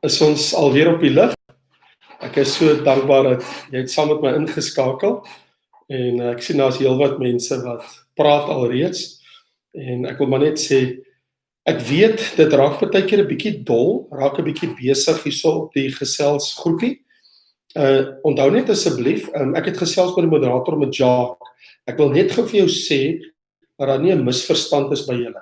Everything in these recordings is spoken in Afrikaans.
Is ons alweer op die lig. Ek is so dankbaar dat jy het saam met my ingeskakel en ek sien daar's heelwat mense wat praat alreeds en ek wil maar net sê ek weet dit raak partykeer 'n bietjie dol, raak 'n bietjie besig hierso op die geselsgroepie. Onthou net asseblief, ek het gesels met die moderator met Jacques. Ek wil net gou vir jou sê dat daar nie 'n misverstand is by julle.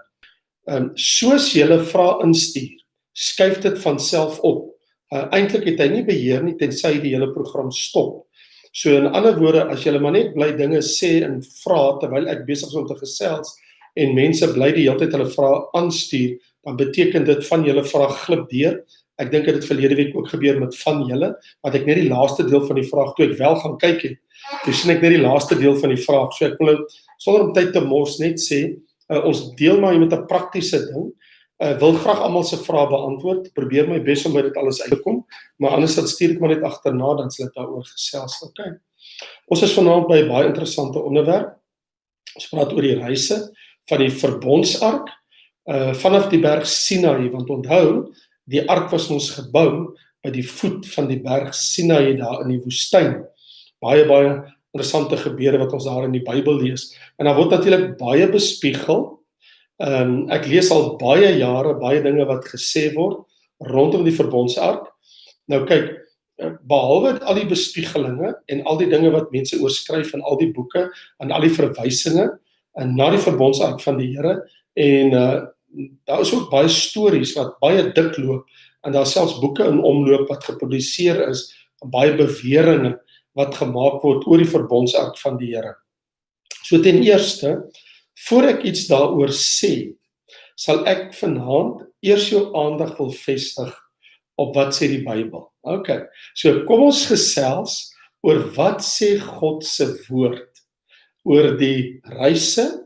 Soos julle vrae instuur, skuif dit van self op. Eintlik het hy nie beheer nie tensy hy die hele program stop. So in ander woorde, as julle maar net bly dinge sê en vra terwyl ek besig is om te gesels en mense bly die hele tyd hulle vrae aanstuur, dan beteken dit van julle vrae glip deur. Ek dink dit verlede week ook gebeur met van julle, wat ek net die laaste deel van die vraag toe ek wel gaan kyk het. Toe sien ek net die laaste deel van die vraag. So ek wil sonder om tyd te mors net sê, ons deel maar met 'n praktiese ding. Wil graag almal se vrae beantwoord, probeer my bes om by dit alles uit te kom, maar anders dan stuur ek maar net agterna, dan sal ek daaroor gesels. Okay. Ons is vanaand by 'n baie interessante onderwerp. Ons praat oor die reise van die verbondsark, vanaf die berg Sinai, want onthou, die ark was ons gebou by die voet van die berg Sinai daar in die woestyn. Baie interessante gebeure wat ons daar in die Bybel lees. En daar word natuurlik baie bespiegel. Ek lees al baie jare, baie dinge wat gesê word rondom die verbondsark. Nou kyk, behalwe al die bespiegelinge en al die dinge wat mense oorskryf in al die boeke en al die verwysinge na die verbondsark van die Here, en daar is ook baie stories wat baie dik loop, en daar selfs boeke in omloop wat gepubliseer is, baie beweringe wat gemaak word oor die verbondsark van die Here. So ten eerste, voor ek iets daaroor sê, sal ek vanaand eers jou aandag wil vestig op wat sê die Bybel. Okay, so kom ons gesels oor wat sê God se woord oor die reise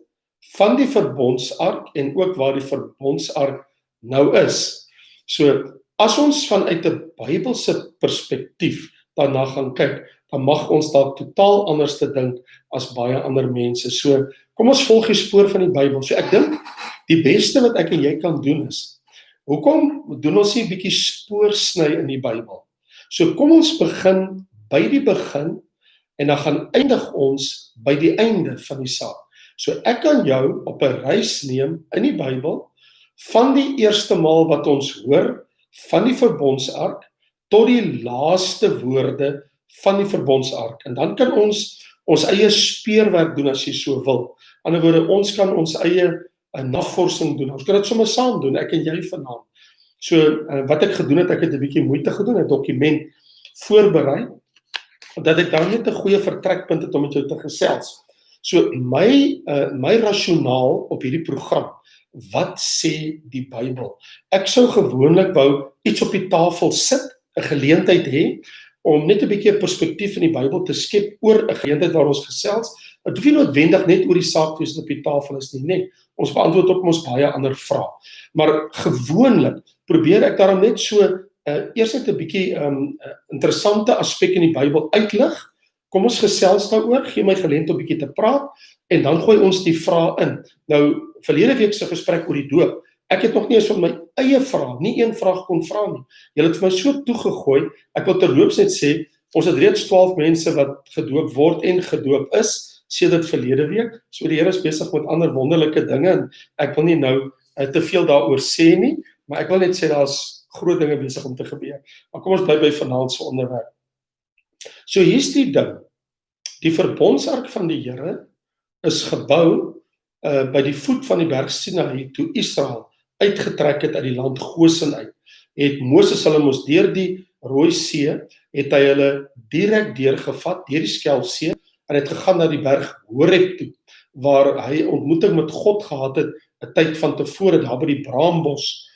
van die verbondsark en ook waar die verbondsark nou is. So as ons vanuit 'n Bybelse perspektief daarna gaan kyk, dan mag ons dalk totaal anders te dink as baie ander mense. So kom ons volg die spoor van die Bybel. So ek dink die beste wat ek en jy kan doen is, hoekom doen ons nie 'n bietjie spoorsny in die Bybel? So kom ons begin by die begin en dan gaan eindig ons by die einde van die saak. So ek kan jou op 'n reis neem in die Bybel van die eerste maal wat ons hoor van die verbondsark tot die laaste woorde van die verbondsark. En dan kan ons eie speurwerk doen as jy so wil. Aan die ander woorde, ons kan ons eie navorsing doen. Ons kan dit sommer saam doen, ek en jy vanaand. So wat ek gedoen het, ek het 'n bietjie moeite gedoen, 'n dokument voorberei, dat ek dan net 'n goeie vertrekpunt het om met jou te gesels. So my rasionaal op hierdie program, wat sê die Bybel? Ek sou gewoonlik wou iets op die tafel sit, 'n geleentheid hê om net 'n bietjie 'n perspektief in die Bybel te skep oor 'n geleentheid waar ons gesels. Dit hoef nie noodwendig net oor die saak wees wat op die tafel is nie, nee. Ons beantwoord op ons baie ander vrae. Maar gewoonlik probeer ek daarom net so eers net 'n bietjie interessante aspek in die Bybel uitlig. Kom ons gesels daaroor, gee my geleentheid om 'n bietjie te praat en dan gooi ons die vrae in. Nou, verlede week se gesprek oor die doop, ek het nog nie eens van my eie vraag, nie een vraag kon vra nie. Julle het vir my so toegegooi. Ek wil terloops net sê, ons het reeds 12 mense wat gedoop word en gedoop is sedert verlede week. So die Here is besig met ander wonderlike dinge en ek wil nie nou te veel daaroor sê nie, maar ek wil net sê daar's groot dinge besig om te gebeur. Maar kom ons bly by vanaand se onderwerp. So hier's die ding. Die verbondsark van die Here is gebou by die voet van die berg Sinai toe Israel uitgetrek het uit die land Gosen uit. Het Moses hulle mos deur die Rooi See, het hy hulle direk deurgevat deur die Skelfsee en het gegaan na die berg Horeb toe, waar hy ontmoeting met God gehad het 'n tyd van tevore daar by die braambos,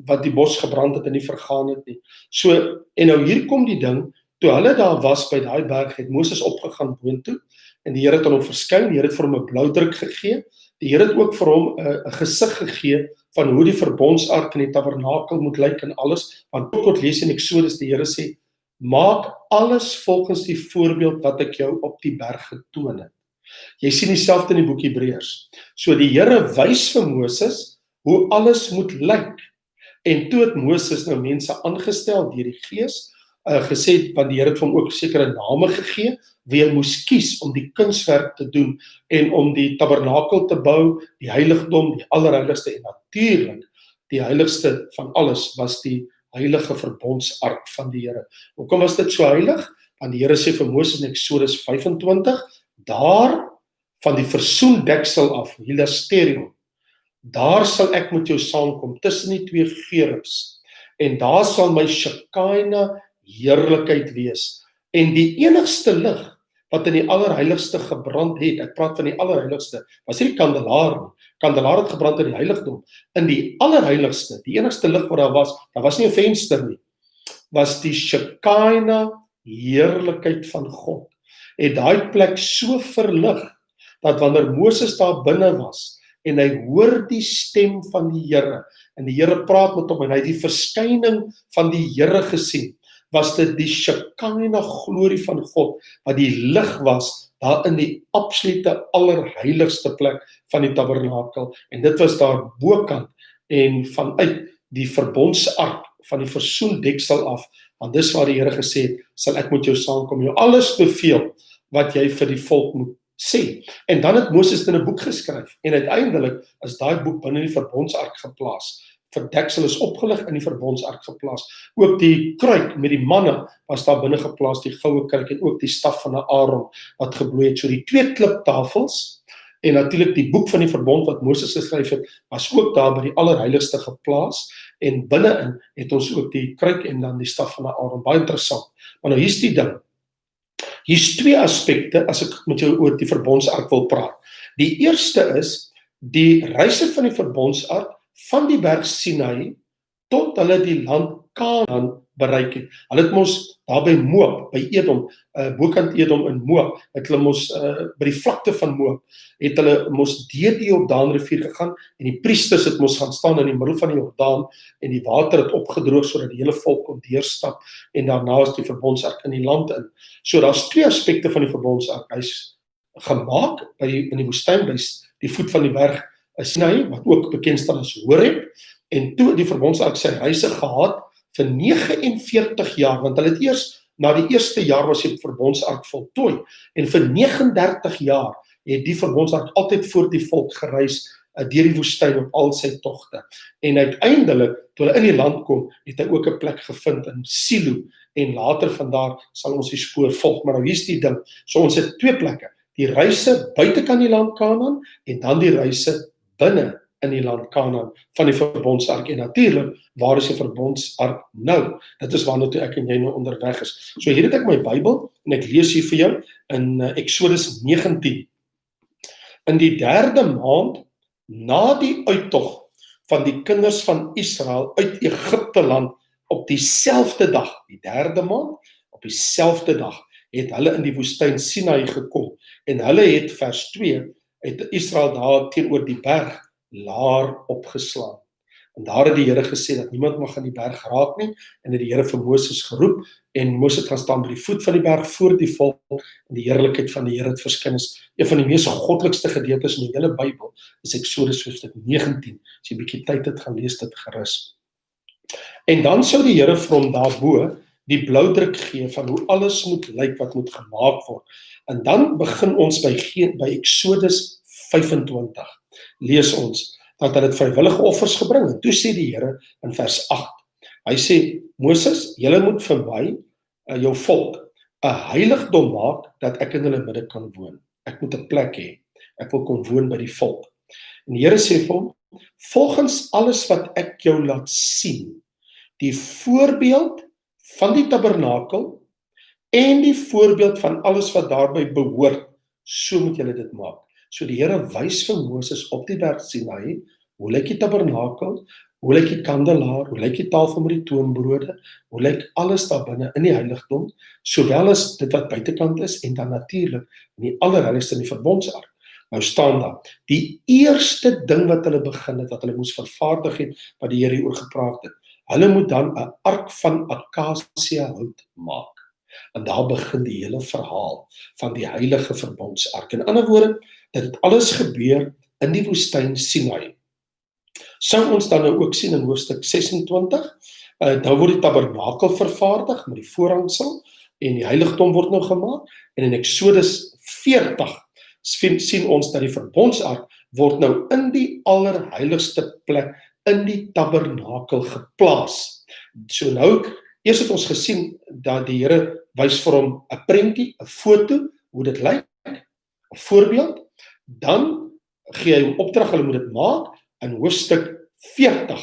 wat die bos gebrand het en nie vergaan het nie. So, en nou hier kom die ding, toe hulle daar was by daai berg, het Moses opgegaan boontoe en die Here het aan hom verskyn, die Here het vir hom 'n bloudruk gegee. Die Here het ook vir hom 'n gesig gegee van hoe die verbondsark in die tabernakel moet lyk en alles, want tot lees in Eksodus die Here sê, maak alles volgens die voorbeeld wat ek jou op die berg getoon het. Jy sien dieselfde in die boek Hebreërs. So die Here wys vir Moses hoe alles moet lyk En toe het Moses nou mense aangestel deur die Gees, gesê, want die Here het vir hom ook sekere name gegee, wie hy moes kies om die kunswerk te doen, en om die tabernakel te bou, die heiligdom, die allerheiligste, en natuurlik, die heiligste van alles, was die heilige verbondsark van die Here. Hoekom was dit so heilig? Want die Here sê vir Moses in Eksodus 25, daar van die versoendeksel af, hilasterium, daar sal ek met jou saamkom, tussen die twee gerubs, en daar sal my Shekinah heerlikheid wees, en die enigste lig, wat in die allerheiligste gebrand het, ek praat van die allerheiligste, was nie die kandelaar nie, kandelaar het gebrand in die heiligdom, in die allerheiligste, die enigste lig wat daar was nie 'n venster nie, was die Shekinah heerlikheid van God, en daai plek so verlig, dat wanneer Moses daar binne was, en hy hoor die stem van die Here, en die Here praat met hom, en hy het die verskyning van die Here gesien, was dit die Shekinah glorie van God, wat die lig was, daar in die absolute allerheiligste plek van die tabernakel, en dit was daar bokant, en vanuit die verbondsark, van die versoendeksel af, want dis waar die Here gesê het, sal ek met jou saamkom, jou alles beveel, wat jy vir die volk moet sê, en dan het Moses in 'n boek geskryf, en uiteindelik is daai boek binne die verbondsark geplaas, verdeksel is opgelig in die verbondsark geplaas, ook die kruik met die manne was daar binne geplaas, die goue kruik, en ook die staf van Aaron, wat gebloei het, so die twee kliptafels, en natuurlik die boek van die verbond, wat Moses geskryf het, was ook daar by die allerheiligste geplaas, en binne-in het ons ook die kruik, en dan die staf van Aaron, baie interessant, maar nou hier's die ding, hier's twee aspekte, as ek met jou oor die verbondsark wil praat, die eerste is, die reise van die verbondsark, van die berg Sinai, tot hulle die land Kanaan bereik het. Hulle het mos daar by Moab, by Edom, bokant Edom in Moab, het hulle mos by die vlakte van Moab, het hulle mos deur die Jordaanrivier gegaan, en die priesters het mos gaan staan in die middel van die Jordaan, en die water het opgedroog, sodat die hele volk kon deurstap, en daarna is die verbondsark in die land in. So daar's twee aspekte van die verbondsark, hy's gemaak in die woestyn, by die voet van die berg Sinai, wat ook bekend staan as Horeb, en toe die verbondsark sy reise gehad vir 49 jaar, want hulle het eers, na die eerste jaar was die verbondsark voltooi, en vir 39 jaar het die verbondsark altyd voor die volk gereis, deur die woestyn op al sy togte, en uiteindelik, toe hulle in die land kom, het hy ook 'n plek gevind in Silo, en later vandaar sal ons die spoor volg, maar nou hier's die ding, so ons het twee plekke, die reise buitekant die land Kanaan, en dan die reise binne in die land Kanaan van die verbondsark, en natuurlik, waar is die verbondsark nou? Dit is waarna toe ek en jy nou onderweg is. So hier het ek my Bybel, en ek lees hier vir jou, in Eksodus 19. In die 3de maand, na die uittog van die kinders van Israel uit Egipte land, op dieselfde dag, die 3de maand, op dieselfde dag, het hulle in die woestyn Sinai gekom, en hulle het, vers 2, het Israel daar teenoor die berg laar opgeslaan. En daar het die Here gesê dat niemand mag aan die berg raak nie, en het die Here vir Moses geroep, en Moses gaan staan by die voet van die berg voor die volk, en die heerlikheid van die Here het verskyn. Is een van die mees goddelikste gedeeltes in die hele Bybel, is Eksodus hoofstuk 19. As jy 'n bietjie tyd het, gaan lees dit gerus. En dan sou die Here vir hom daarbo die bloudruk gee van hoe alles moet lyk wat moet gemaak word. En dan begin ons by Eksodus 25. Lees ons dat hulle het vrywillige offers gebring, en toe sê die Here in vers 8, hy sê, Moses, julle moet vir my, jou volk, 'n heiligdom maak, dat ek in hulle midde kan woon. Ek moet 'n plek hê, ek wil kom woon by die volk. En die Here sê vir hom, volgens alles wat ek jou laat sien, die voorbeeld van die tabernakel, en die voorbeeld van alles wat daarby behoort, so moet julle dit maak. So die Here wys vir Moses op die berg Sinai, hoe lyk die tabernakel, hoe lyk die kandelaar, hoe lyk die tafel met die toonbrode, hoe lyk alles daar binne in die heiligdom, sowel as dit wat buitekant is, en dan natuurlik in die allerheiligste in die verbondsark. Nou staan daar, die eerste ding wat hulle begin het, wat hulle moes vervaardig het, wat die Here hieroor gepraat het, hulle moet dan 'n ark van akasia hout maak. En daar begin die hele verhaal van die heilige verbondsark. In ander woorde, dit het alles gebeur in die woestyn Sinai. Sou ons dan nou ook sien in hoofstuk 26, nou word die tabernakel vervaardig met die voorhangsel en die heiligdom word nou gemaak, en in Exodus 40 sien ons dat die verbondsark word nou in die allerheiligste plek in die tabernakel geplaas. So nou, eers het ons gesien dat die Here wys vir hom 'n prentjie, 'n foto, hoe dit lyk, 'n voorbeeld, dan gee hy hom opdrag, hulle moet dit maak. In hoofstuk 40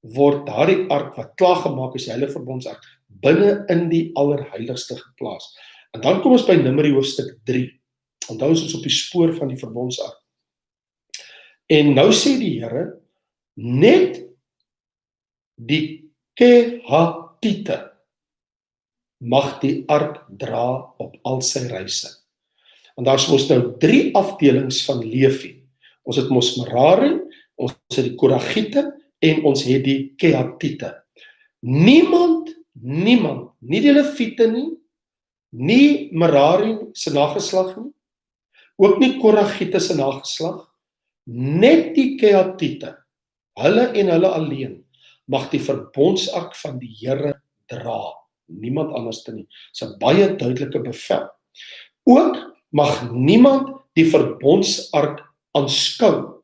word daardie ark wat klaargemaak is, die heilige verbondsark, binne in die allerheiligste geplaas. En dan kom ons by Numeri hoofstuk 3. Onthou ons op die spoor van die verbondsark. En nou sê die Here, net die Kehatite mag die ark dra op al sy reise. En daar is mos nou 3 afdelings van Levi. Ons het mos Merari, ons het die Koragiete en ons het die Kehatite. Niemand, nie die Leviete nie Merari se nageslag nie, ook nie Koragiete se nageslag, net die Kehatite, hulle en hulle alleen, mag die verbondsark van die Here dra. Niemand anders nie. Dis 'n baie duidelike bevel. Ook mag niemand die verbondsark aanskou,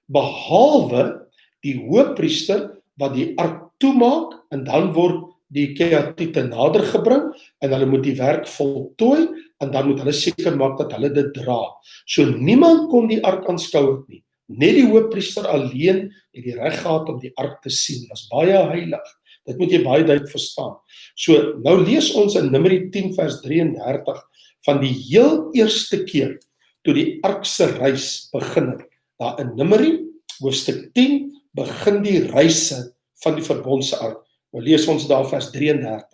behalwe die hoëpriester wat die ark toemaak, en dan word die Kehatite nader gebring, en hulle moet die werk voltooi, en dan moet hulle seker maak dat hulle dit dra. So niemand kon die ark aanskou nie. Net die hoëpriester alleen het die reg gehad om die ark te sien. Dit was baie heilig. Dit moet jy baie duidelik verstaan. So nou lees ons in Numeri 10 vers 33 van die heel eerste keer toe die ark se reis begin het. Daar in Numeri hoofstuk 10 begin die reise van die verbondsark. Nou lees ons daar vers 33.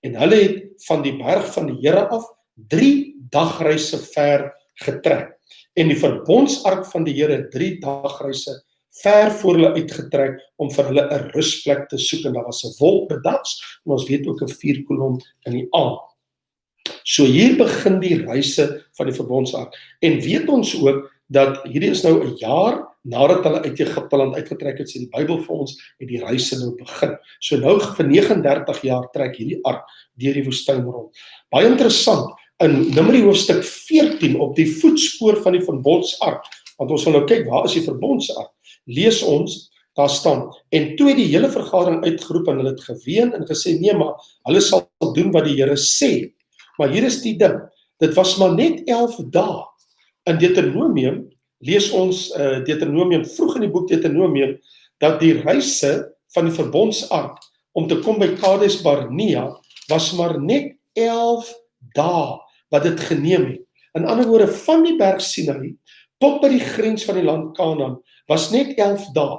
En hulle het van die berg van die Here af 3 dagreise ver getrek. En die verbondsark van die Here 3 dagreise ver voor hulle uitgetrek om vir hulle 'n rusplek te soek. En daar was 'n wolk bedags, en ons weet ook 'n vuurkolom in die aand. So hier begin die reise van die verbondsark. En weet ons ook dat hierdie is nou 'n jaar nadat hulle uit Egipte land uitgetrek het, sê die Bybel vir ons, het die reise nou begin. So nou vir 39 jaar trek hierdie ark deur die woestyn rond. Baie interessant, in Numeri hoofstuk 14 op die voetspoor van die verbondsark, want ons wil nou kyk, waar is die verbondsark? Lees ons, daar staan, en toe het die hele vergadering uitgeroep en hulle het geween en gesê, nee, maar hulle sal doen wat die Here sê. Maar hier is die ding, dit was maar net 11 dae. In Deuteronomium, lees ons Deuteronomium, vroeg in die boek Deuteronomium, dat die reise van die verbondsark om te kom by Kades Barnea was maar net 11 dae wat dit geneem het. In ander woorde, van die berg Sinai tot by die grens van die land Kanaan was net 11 dae.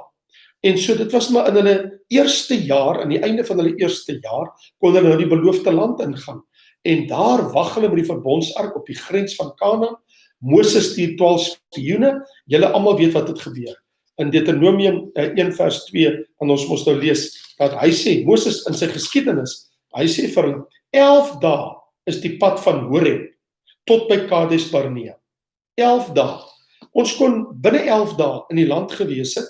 En so dit was maar in hulle eerste jaar, aan die einde van hulle eerste jaar, kon hulle nou die beloofde land ingaan. En daar wag hulle met die verbondsark op die grens van Kanaan. Moses stuur 12 spioene, julle almal weet wat het gebeur. In Deuteronomium 1 vers 2, en ons mos nou lees, dat hy sê, Moses in sy geskiedenis, hy sê vir hulle, 11 dae is die pad van Horeb tot by Kades Barnea. 11 dae. Ons kon binne 11 dae in die land gewees het,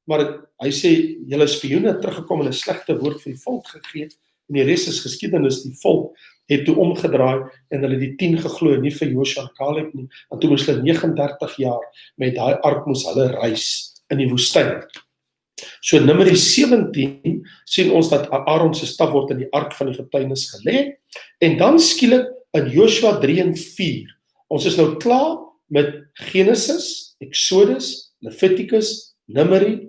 maar hy sê, julle spioene het teruggekom en 'n slegte woord vir die volk gegee, en die res is geskiedenis, die volk het toe omgedraai en hulle die 10 geglo, nie vir Josua en Caleb nie, en toe moes hulle 39 jaar met daai ark moes hulle reis in die woestyn. So in Numeri 17 sien ons dat Aaron se staf word in die ark van die getuienis gelê, en dan skielik in Josua 3 en 4, ons is nou klaar met Genesis, Exodus, Levitikus, Numeri,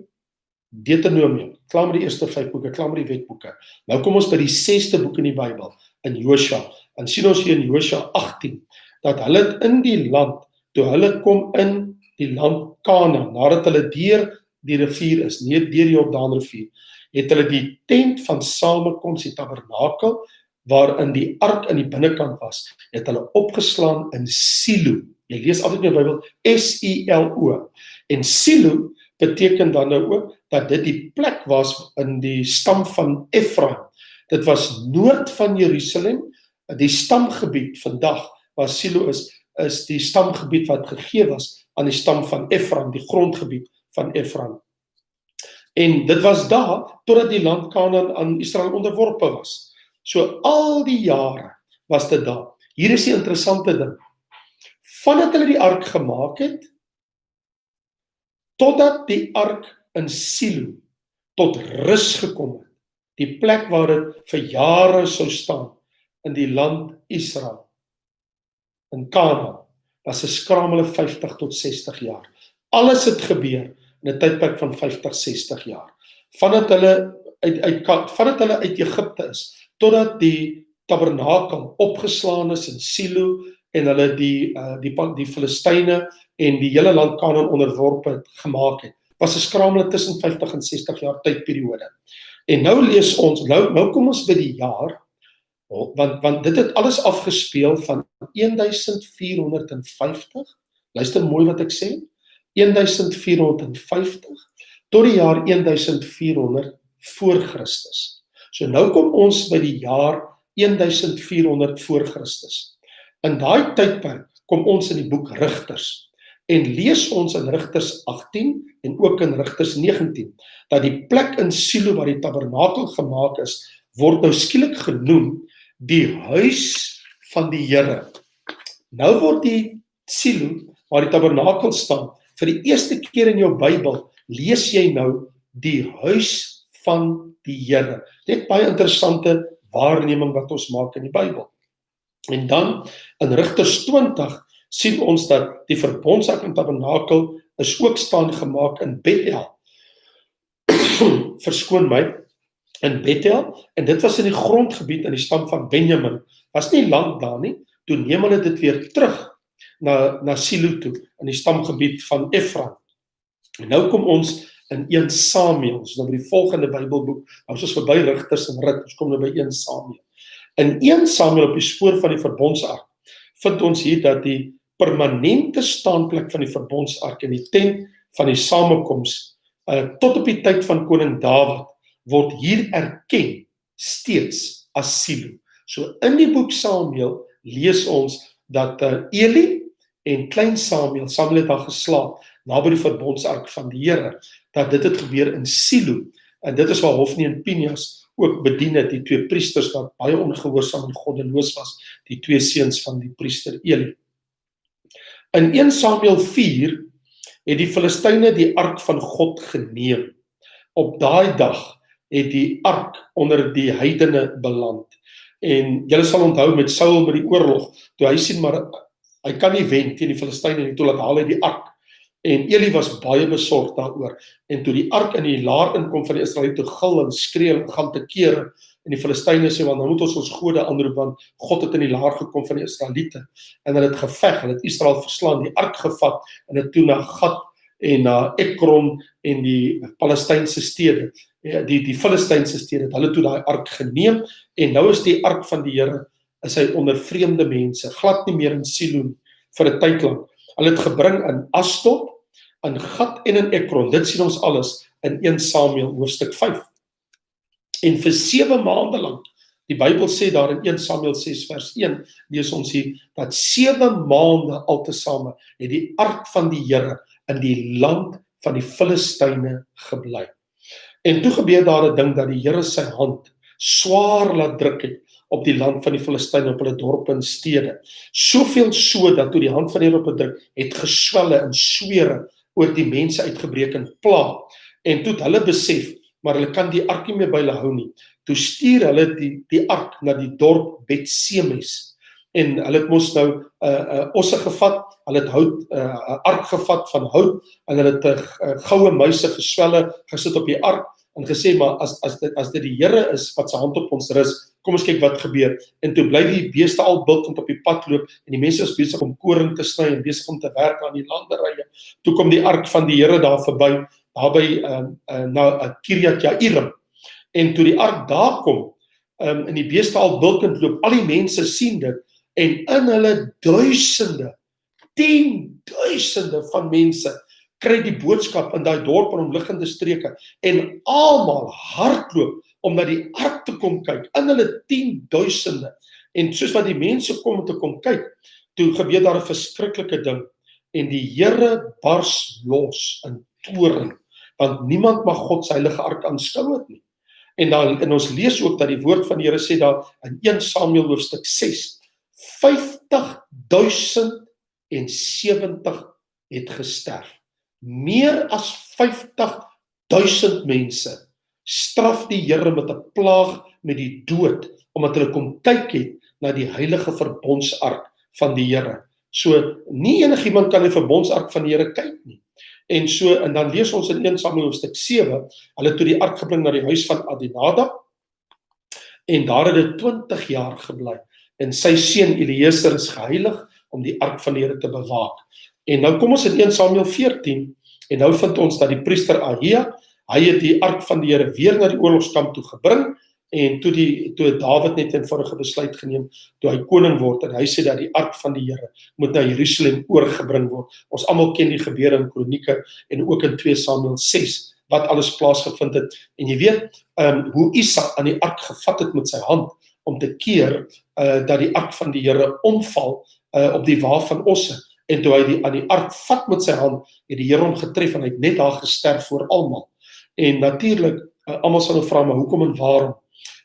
Deuteronomium, klaar met die eerste 5 boeke, klaar met die wetboeke. Nou kom ons by die 6de boek in die Bybel, in Josua, en sien ons hier in Josua 18, dat hulle in die land, toe hulle kom in die land Kanaan, nadat hulle deur die rivier is, nie deur die Jordaanrivier, het hulle die tent van samekoms, die tabernakel, waarin die ark in die binnekant was, het hulle opgeslaan in Silo. Jy lees altyd in die Bybel, S-I-L-O. En Silo beteken dan nou ook, dat dit die plek was in die stam van Efraim. Dit was noord van Jerusalem, die stamgebied vandag, waar Silo is die stamgebied wat gegee was aan die stam van Efraim, die grondgebied van Efraim. En dit was daar, totdat die land Kanaan aan Israel onderworpe was. So al die jare was dit daar. Hier is die interessante ding. Vandat hulle die ark gemaak het, totdat die ark in Silo tot rus gekom het, die plek waar dit vir jare sou staan, in die land Israel, in Kanaan, was 'n skramele 50 tot 60 jaar. Alles het gebeur in 'n tydperk van 50, 60 jaar. Vandat hulle uit Egipte is, totdat die tabernakel opgeslaan is in Silo en hulle die Filistyne en die hele land Kanaan onderworpe gemaak het, was 'n skramele tussen 50 en 60 jaar tydperiode. En nou lees ons, nou kom ons by die jaar, want dit het alles afgespeel van 1450, luister mooi wat ek sê, 1450 tot die jaar 1400 voor Christus. So nou kom ons by die jaar 1400 voor Christus. In daai tydperk kom ons in die boek Rigters en lees ons in Rigters 18 en ook in Rigters 19 dat die plek in Silo waar die tabernakel gemaak is, word nou skielik genoem die huis van die Here. Nou word die Silo waar die tabernakel staan, vir die eerste keer in jou Bybel lees jy nou die huis van die Here. Net baie interessante waarneming wat ons maak in die Bybel. En dan in Rigters 20 sien ons dat die verbondsark en tabernakel is ook staan gemaak in Bethel. Verskoon my, in Bethel, en dit was in die grondgebied in die stam van Benjamin. Was nie lank daar nie, toe neem hulle dit weer terug na Silo toe, in die stamgebied van Efraim. En nou kom ons in 1 Samuel, ons nou by die volgende Bybelboek, ons is verby Rigters en Rut, ons kom nou by 1 Samuel. In 1 Samuel op die spoor van die verbondsark, vind ons hier dat die permanente staanplek van die verbondsark in die tent van die samekoms, tot op die tyd van koning Dawid, word hier erken steeds as Silo. So in die boek Samuel lees ons dat Eli en klein Samuel het daar geslaap, naby die verbondsark van die Here, dat dit het gebeur in Silo, en dit is waar Hofni en Pinjas ook bedien het, die twee priesters wat baie ongehoorsaam en goddeloos was, die twee seuns van die priester Eli. In 1 Samuel 4 het die Filistyne die ark van God geneem. Op daai dag het die ark onder die heidene beland. En julle sal onthou met Saul met die oorlog, toe hy sien maar hy kan nie wen teen die Filistyne nie, toe laat haal hy die ark. En Eli was baie besorg daaroor. En toe die ark in die laar inkom van die Israeliete, toe gil en skree en gaan te kere. En die Filistyne sê, want nou moet ons gode aanroep, want God het in die laar gekom van die Israeliete. En hulle het geveg, hulle het Israel verslaan, die ark gevat, en het toe na Gat en na Ekron en die Palestynse stede, die Filistynse stede, hulle toe daai ark geneem, en nou is die ark van die Here, is hy onder vreemde mense, glad nie meer in Silo vir 'n tyd lank. Hulle het gebring in Asdod, in Gat en in Ekron, dit sien ons alles in 1 Samuel hoofstuk 5. En vir 7 maande lank, die Bybel sê daar in 1 Samuel 6 vers 1, lees ons hier, dat 7 maande altesame het die ark van die Here in die land van die Filistyne gebly. En toe gebeur daar 'n ding dat die Here sy hand swaar laat druk het op die land van die Filistyne, op hulle dorpe en stede. Soveel so dat toe die hand van die Here op het druk, het geswelle en swere oor die mense uitgebreek en pla. En toe het hulle besef, maar hulle kan die ark nie meer by hulle hou nie. Toe stuur hulle die ark na die dorp Bet-Semes. En hulle het mos nou osse gevat, hulle het hout, ark gevat van hout, en hulle het goue muise geswelle gesit op die ark, en gesê, maar as dit die Here is, wat sy hand op ons rus, kom ons kyk wat gebeur. En toe bly die beeste al bultend op die pad loop, en die mense is besig om koring te sny, en besig om te werk aan die landerye. Toe kom die ark van die Here daar verby, daarby na Kirjat Jairim. En toe die ark daar kom, en die beeste al bultend loop, al die mense sien dit, en in hulle duisende, 10.000 van mense, kry die boodskap in daai dorp en omliggende streke, en almal hardloop om na die ark te kom kyk, in hulle 10.000, en soos wat die mense kom te kom kyk, toe gebeur daar 'n verskriklike ding, en die Here bars los in toorn, want niemand mag God se heilige ark aanskou het nie. En dan in ons lees ook dat die woord van die Here sê daar in 1 Samuel hoofstuk 6, 50.070 het gesterf. Meer as 50.000 mense straf die Here met 'n plaag met die dood, omdat hulle kom kyk het na die heilige verbondsark van die Here. So, nie enigiemand kan die verbondsark van die Here kyk nie. En dan lees ons in 1 Samuel hoofstuk 7, hulle toe die ark gebring na die huis van Abinadab, en daar het dit 20 jaar gebly. En sy seun Eliezer is geheilig om die ark van die Here te bewaak. En nou kom ons in 1 Samuel 14, en nou vind ons dat die priester Ahia, hy het die ark van die Here weer na die oorlogskamp toe gebring, en toe Dawid net 'n eenvoudige besluit geneem, toe hy koning word, en hy sê dat die ark van die Here moet na Jerusalem oorgebring word. Ons almal ken die gebeure in Kronieke, en ook in 2 Samuel 6, wat alles plaasgevind het. En jy weet, hoe Isa aan die ark gevat het met sy hand, om te keer, dat die ark van die Here omval, op die wa van osse. En toe hy aan die ark vat met sy hand, het die Here hom getref, en hy het net daar gesterf voor almal. En natuurlik, almal sal nou vra, maar hoekom en waarom?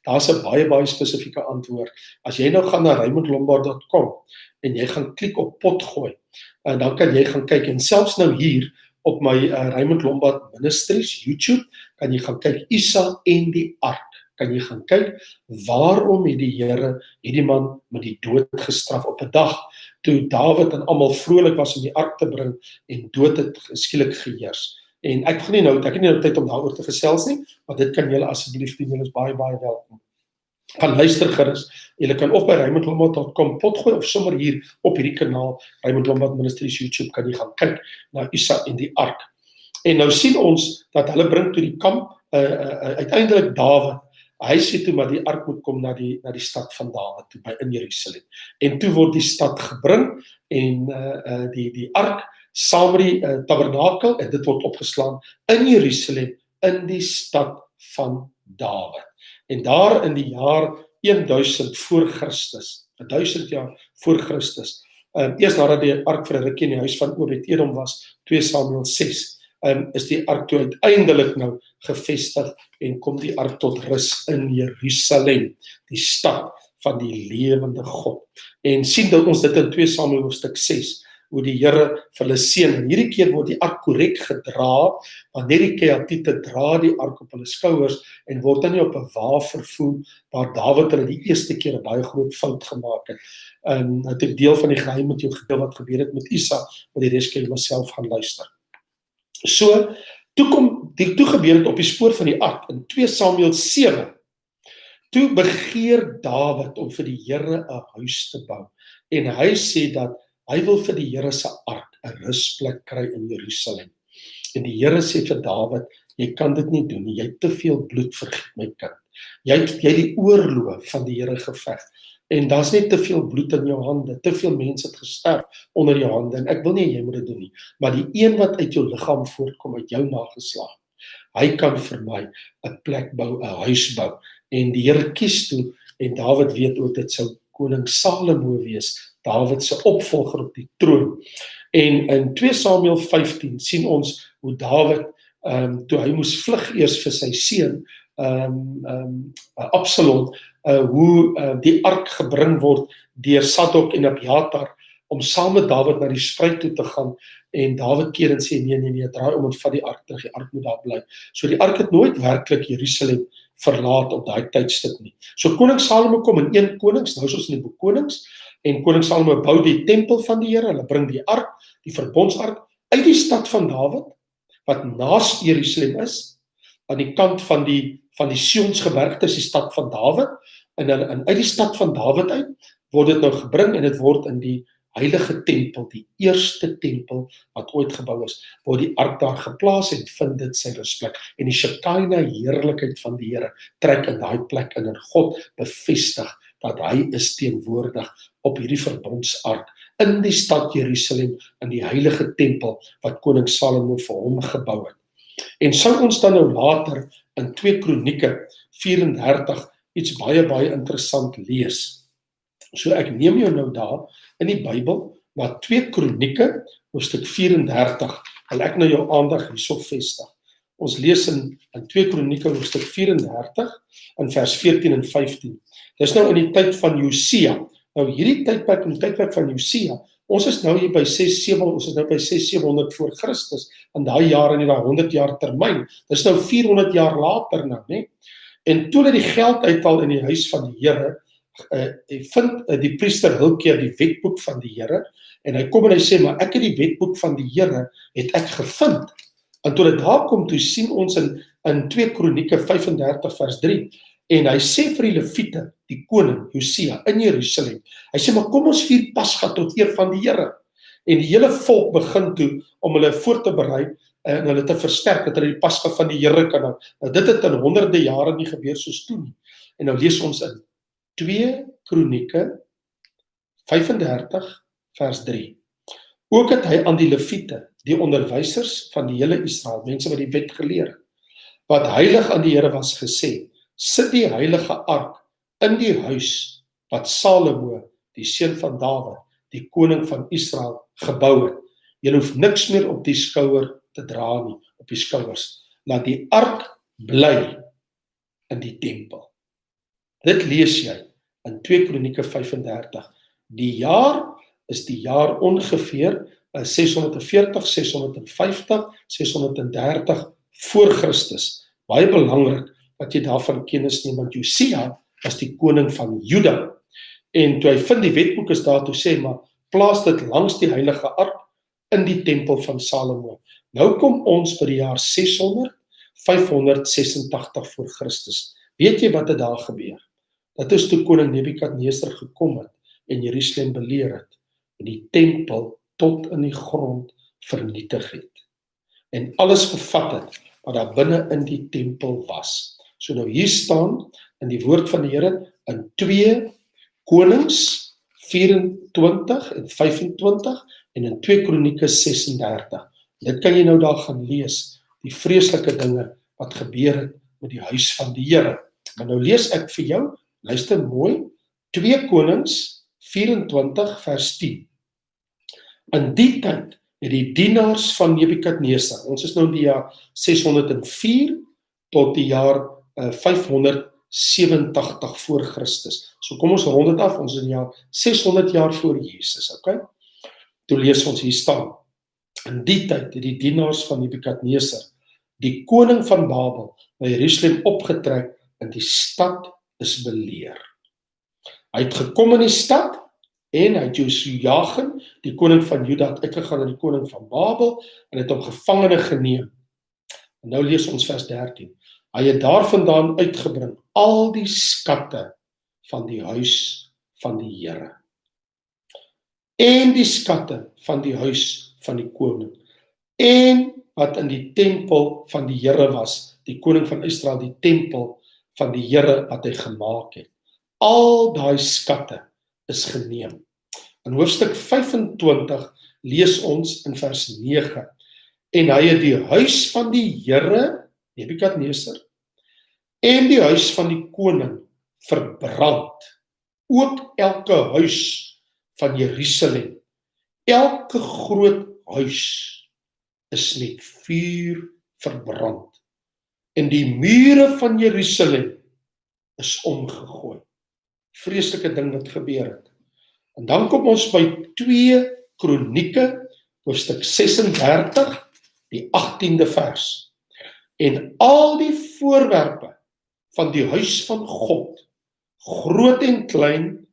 Daar's 'n baie spesifieke antwoord. As jy nou gaan na raymondlombard.com, en jy gaan klik op pot gooi, en dan kan jy gaan kyk, en selfs nou hier, op my Raymond Lombard Ministries, YouTube, kan jy gaan kyk, Isa en die ark, kan jy gaan kyk, waarom het die Here hierdie man met die dood gestraf op 'n dag, toe Dawid en almal vrolik was om die ark te bring, en dood het skielik geheers. En ek het nie nou tyd om daaroor te gesels nie, maar dit kan julle asseblief doen, julle is baie welkom. Gaan luister gerus, julle kan of by raymondlombard.com pot gooi, of sommer hier op hierdie kanaal, Raymond Lombard Ministries YouTube, kan jy gaan kyk na Isa en die ark. En nou sien ons, dat hulle bring toe die kamp, uiteindelik Dawid, hy sê toe, maar die ark moet kom na die stad van Dawid, toe by in Jerusalem. En toe word die stad gebring, en die ark, saam met die tabernakel, en dit word opgeslaan in Jerusalem, in die stad van Dawid. En daar in die jaar 1000 voor Christus, 1000 jaar voor Christus, eers nadat die ark vir 'n rukkie in die huis van Obed-Edom was, 2 Samuel 6, is die ark toe uiteindelik nou gevestig, en kom die ark tot rus in Jerusalem, die stad van die lewende God. En sien dat ons dit in 2 Samuel hoofstuk 6, hoe die Here vir hulle seën, en hierdie keer word die ark korrek gedra, want net die Kehatite dra die ark op hulle skouers, en word dan nie op 'n wa vervoer, waar Dawid hulle die eerste keer 'n baie groot fout gemaak het. Het ek deel van die geheim met jou gedeel wat gebeur het met Isa, maar die res kan jy maar self gaan luister. So, toe gebeur het op die spoor van die ark, in 2 Samuel 7, toe begeer Dawid om vir die Here 'n huis te bou, en hy sê dat hy wil vir die Here se ark 'n rusplek kry in Jerusalem. En die Here sê vir Dawid, jy kan dit nie doen nie, jy het te veel bloed vergiet, my kind. Jy het die oorlog van die Here geveg, en daar's net te veel bloed in jou hande, te veel mense het gesterf onder jou hande, en ek wil nie jy moet dit doen nie, maar die een wat uit jou liggaam voortkom, uit jou nageslag, hy kan vir my 'n plek bou, 'n huis bou. En die Here kies toe, en Dawid weet ook, dit sou koning Salomo wees, Dawid se opvolger op die troon. En in 2 Samuel 15 sien ons hoe Dawid, toe hy moes vlug eers vir sy seun, Absalom, hoe die ark gebring word deur Sadok en Abiatar, om saam met Dawid na die spruit toe te gaan, en Dawid keer en sê, nee, draai om en vat die ark terug, die ark moet daar bly. So die ark het nooit werklik Jerusalem verlaat op daai tydstip nie. So koning Salomo kom in 1 Konings, nou is ons in die boek Konings, en koning Salomo bou die tempel van die Here, hulle bring die ark, die verbondsark, uit die stad van Dawid, wat naas Jerusalem is, aan die kant van die Sionsgebergte is die stad van Dawid, en uit die stad van Dawid uit, word dit nou gebring, en dit word in die heilige tempel, die eerste tempel wat ooit gebou is, word die ark daar geplaas, en vind dit sy rusplek, en die Shekinah heerlikheid van die Here trek in daai plek in, en God bevestig dat hy is teenwoordig op hierdie verbondsark, in die stad Jerusalem, in die heilige tempel, wat koning Salomo vir hom gebou het. En sou ons dan nou later, in 2 Kronieke 34, iets baie interessant lees. So ek neem jou nou daar, in die Bybel, na 2 Kronieke, hoofstuk 34, wil ek nou jou aandag hierso vestig. Ons lees in 2 Kronieke hoofstuk 34 in vers 14 en 15. Dis nou in die tyd van Josia. Nou hierdie tydperk in die tydperk van Josia, ons is nou hier by 600-700 voor Christus, in daai jare in daai 100 jaar termyn. Dis nou 400 jaar later nou, né? En toe hulle die geld uithaal in die huis van die Here, vind die priester Hilkia die wetboek van die Here, en hy kom en hy sê, maar ek het die wetboek van die Here, het ek gevind. En toe dit daar kom, toe sien ons in 2 Kronieke 35 vers 3, en hy sê vir die Lewiete, die koning, Josia, in Jerusalem, hy sê, maar kom ons vier Pasga tot eer van die Here. En die hele volk begin toe, om hulle voor te berei, en hulle te versterk, dat hulle die Pasga van die Here kan hou. Nou dit het in honderde jare nie gebeur soos toe nie. En nou lees ons in 2 Kronieke 35 vers 3. Ook het hy aan die Lewiete, die onderwysers van die hele Israel, mense wat die wet geleer het, wat heilig aan die Here was gesê, sit die heilige ark in die huis wat Salomo, die seun van Dawid, die koning van Israel, gebou het. Jy hoef niks meer op die skouer te dra nie, op die skouers. Laat die ark bly in die tempel. Dit lees jy in 2 Kronieke 35. Die jaar is die jaar ongeveer 640, 650, 630 voor Christus. Baie belangrik wat jy daarvan kennis neem, want Josia was die koning van Juda. En toe hy vind die wetboek is daar, toe sê, maar plaas dit langs die heilige ark in die tempel van Salomo. Nou kom ons by die jaar 586 voor Christus. Weet jy wat het daar gebeur? Dat is toe koning Nebukadneser gekom het en Jerusalem beleer het en die tempel tot in die grond vernietig het. En alles gevat het wat daar binne in die tempel was. So nou hier staan in die woord van die Here in 2 Konings 24 en 25 en in 2 Kronieke 36. Dit kan jy nou daar gaan lees, die vreeslike dinge wat gebeur het met die huis van die Here. Maar nou lees ek vir jou, luister mooi, 2 Konings 24 vers 10. In die tyd het die dienaars van Nebukadneser, ons is nou in die jaar 604 tot die jaar 587 voor Christus. So kom ons rond dit af, ons is in die jaar 600 jaar voor Jesus, okay? Toe lees ons hier staan. In die tyd het die dienaars van Nebukadneser, die koning van Babel, by Jerusalem opgetrek en die stad is beleer. Hy het gekom in die stad en hy het Josiagen, die koning van Juda, het uitgegaan na die koning van Babel en het hom gevangene geneem. En nou lees ons vers 13. Hy het daarvandaan uitgebring al die skatte van die huis van die Here. En die skatte van die huis van die koning. En wat in die tempel van die Here was, die koning van Israel, die tempel van die Here wat hy gemaak het. Al daai skatte is geneem. In hoofstuk 25 lees ons in vers 9. En hy het die huis van die Here, Nebukadneser, en die huis van die koning verbrand. Ook elke huis van Jerusalem, elke groot huis is met vuur verbrand. En die mure van Jerusalem is omgegooi. Vreeslike ding wat gebeur het. En dan kom ons by 2 Kronieke, hoofstuk 36, die 18de vers. En al die voorwerpe van die huis van God, groot en klein,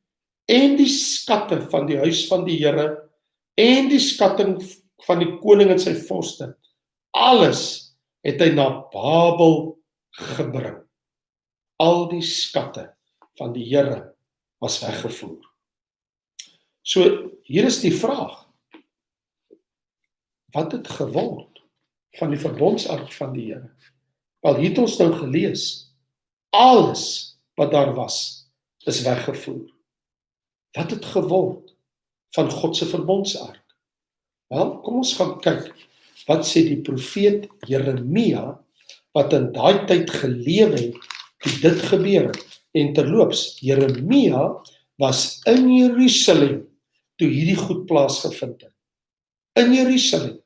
en die skatte van die huis van die Here, en die skatting van die koning en sy vorste, alles het hy na Babel gebring. Al die skatte van die Here was weggevoer. So, hier is die vraag. Wat het geword van die verbondsark van die Here? Wel, hier het ons nou gelees, alles wat daar was, is weggevoer. Wat het geword van God se verbondsark? Wel, kom ons gaan kyk, wat sê die profeet Jeremia, wat in daai tyd gelewe het, toe dit gebeur het. En terloops, Jeremia was in Jerusalem, toe hierdie goed plaasgevind het. In Jerusalem.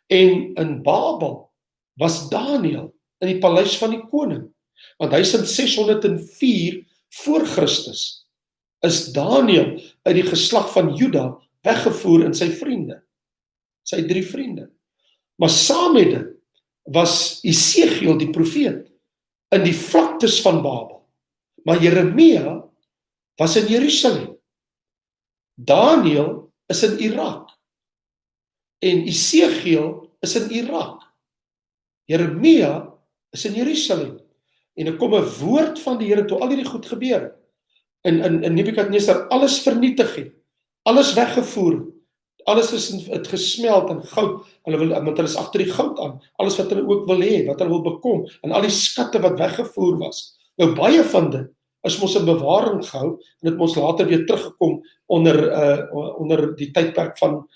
En in Babel was Daniël in die paleis van die koning. Want hy is in 604 voor Christus, is Daniël uit die geslag van Juda weggevoer in sy vriende, sy 3 vriende. Maar saam met dit was Esegiel die profeet in die vlaktes van Babel. Maar Jeremia was in Jerusalem. Daniël is in Irak. En Esegiel is in Irak. Jeremia is in Jerusalem. En er kom 'n woord van die Here toe al hierdie goed gebeur het. In Nebukadnesar alles vernietig het. Alles weggevoer. Alles is het gesmeld in goud. Want hulle is agter die goud aan. Alles wat hulle ook wil hê, wat hulle wil bekom. En al die skatte wat weggevoer was. Nou baie van dit is mos in bewaring gehou. En het mos later weer teruggekom onder die tydperk van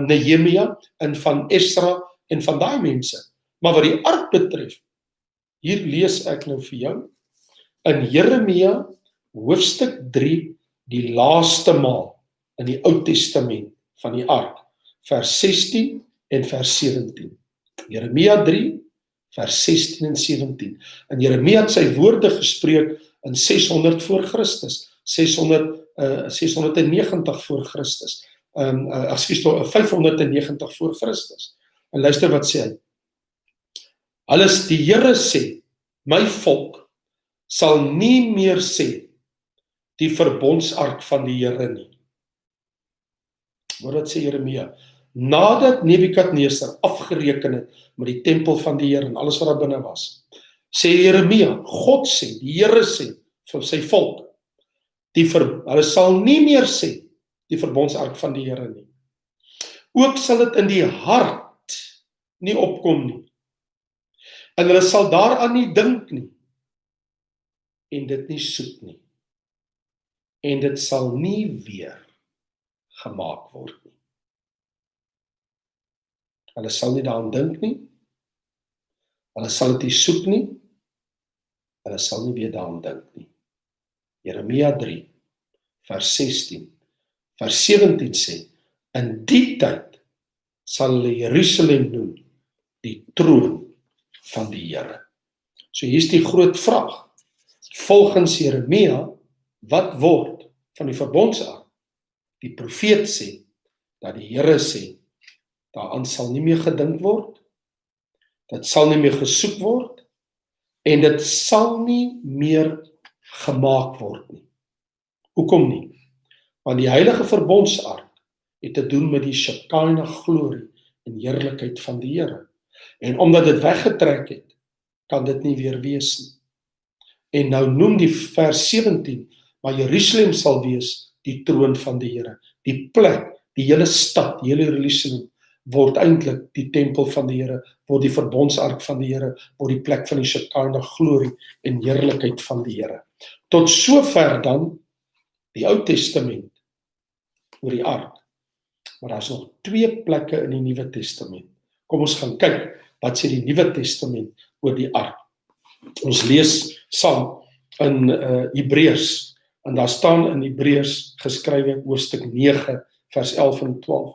Nehemia en van Esra en van daai mense. Maar wat die ark betref, hier lees ek nou vir jou, in Jeremia hoofstuk 3, die laaste maal in die Ou Testament van die ark, vers 16 en vers 17. Jeremia 3, vers 16 en 17. En Jeremia het sy woorde gespreek in 600 voor Christus, 690 voor Christus, 590 voor Christus. En luister wat sê hy. Alles die Here sê, my volk sal nie meer sê, die verbondsark van die Here nie. Wat sê Jeremia? Nadat Nebukadnesar afgereken het met die tempel van die Here en alles wat daar binne was, sê Jeremia, God sê, die Here sê, vir sy volk, hulle sal nie meer sê, die verbondsark van die Here nie. Ook sal dit in die hart nie opkom nie. En hulle sal daaraan nie dink nie. En dit nie soek nie. En dit sal nie weer gemaak word nie. Hulle sal nie daaraan dink nie. Hulle sal dit nie soek nie. Hulle sal nie weer daaraan dink nie. Jeremia 3, vers 16. Vers 17 sê, in die tyd sal hulle Jerusalem noem, die troon van die Here. So hier is die groot vraag. Volgens Jeremia, wat word van die verbondsark? Die profeet sê, dat die Here sê, daaraan sal nie meer gedink word, dit sal nie meer gesoek word, en dit sal nie meer gemaak word nie. Hoekom nie? Want die heilige verbondsark het te doen met die Shekinah glorie en heerlikheid van die Here. En omdat dit weggetrek het, kan dit nie weer wees nie. En nou noem die vers 17, maar Jerusalem sal wees die troon van die Here. Die plek, die hele stad, die hele Jerusalem, word eintlik die tempel van die Here, word die verbondsark van die Here, word die plek van die Shekinah glorie en heerlikheid van die Here. Tot sover dan die Ou Testament oor die ark. Maar daar is nog 2 plekke in die Nuwe Testament. Kom ons gaan kyk, wat sê die Nuwe Testament oor die ark. Ons lees saam in Hebreërs, en daar staan in Hebreërs geskrywe hoofstuk 9, vers 11 en 12.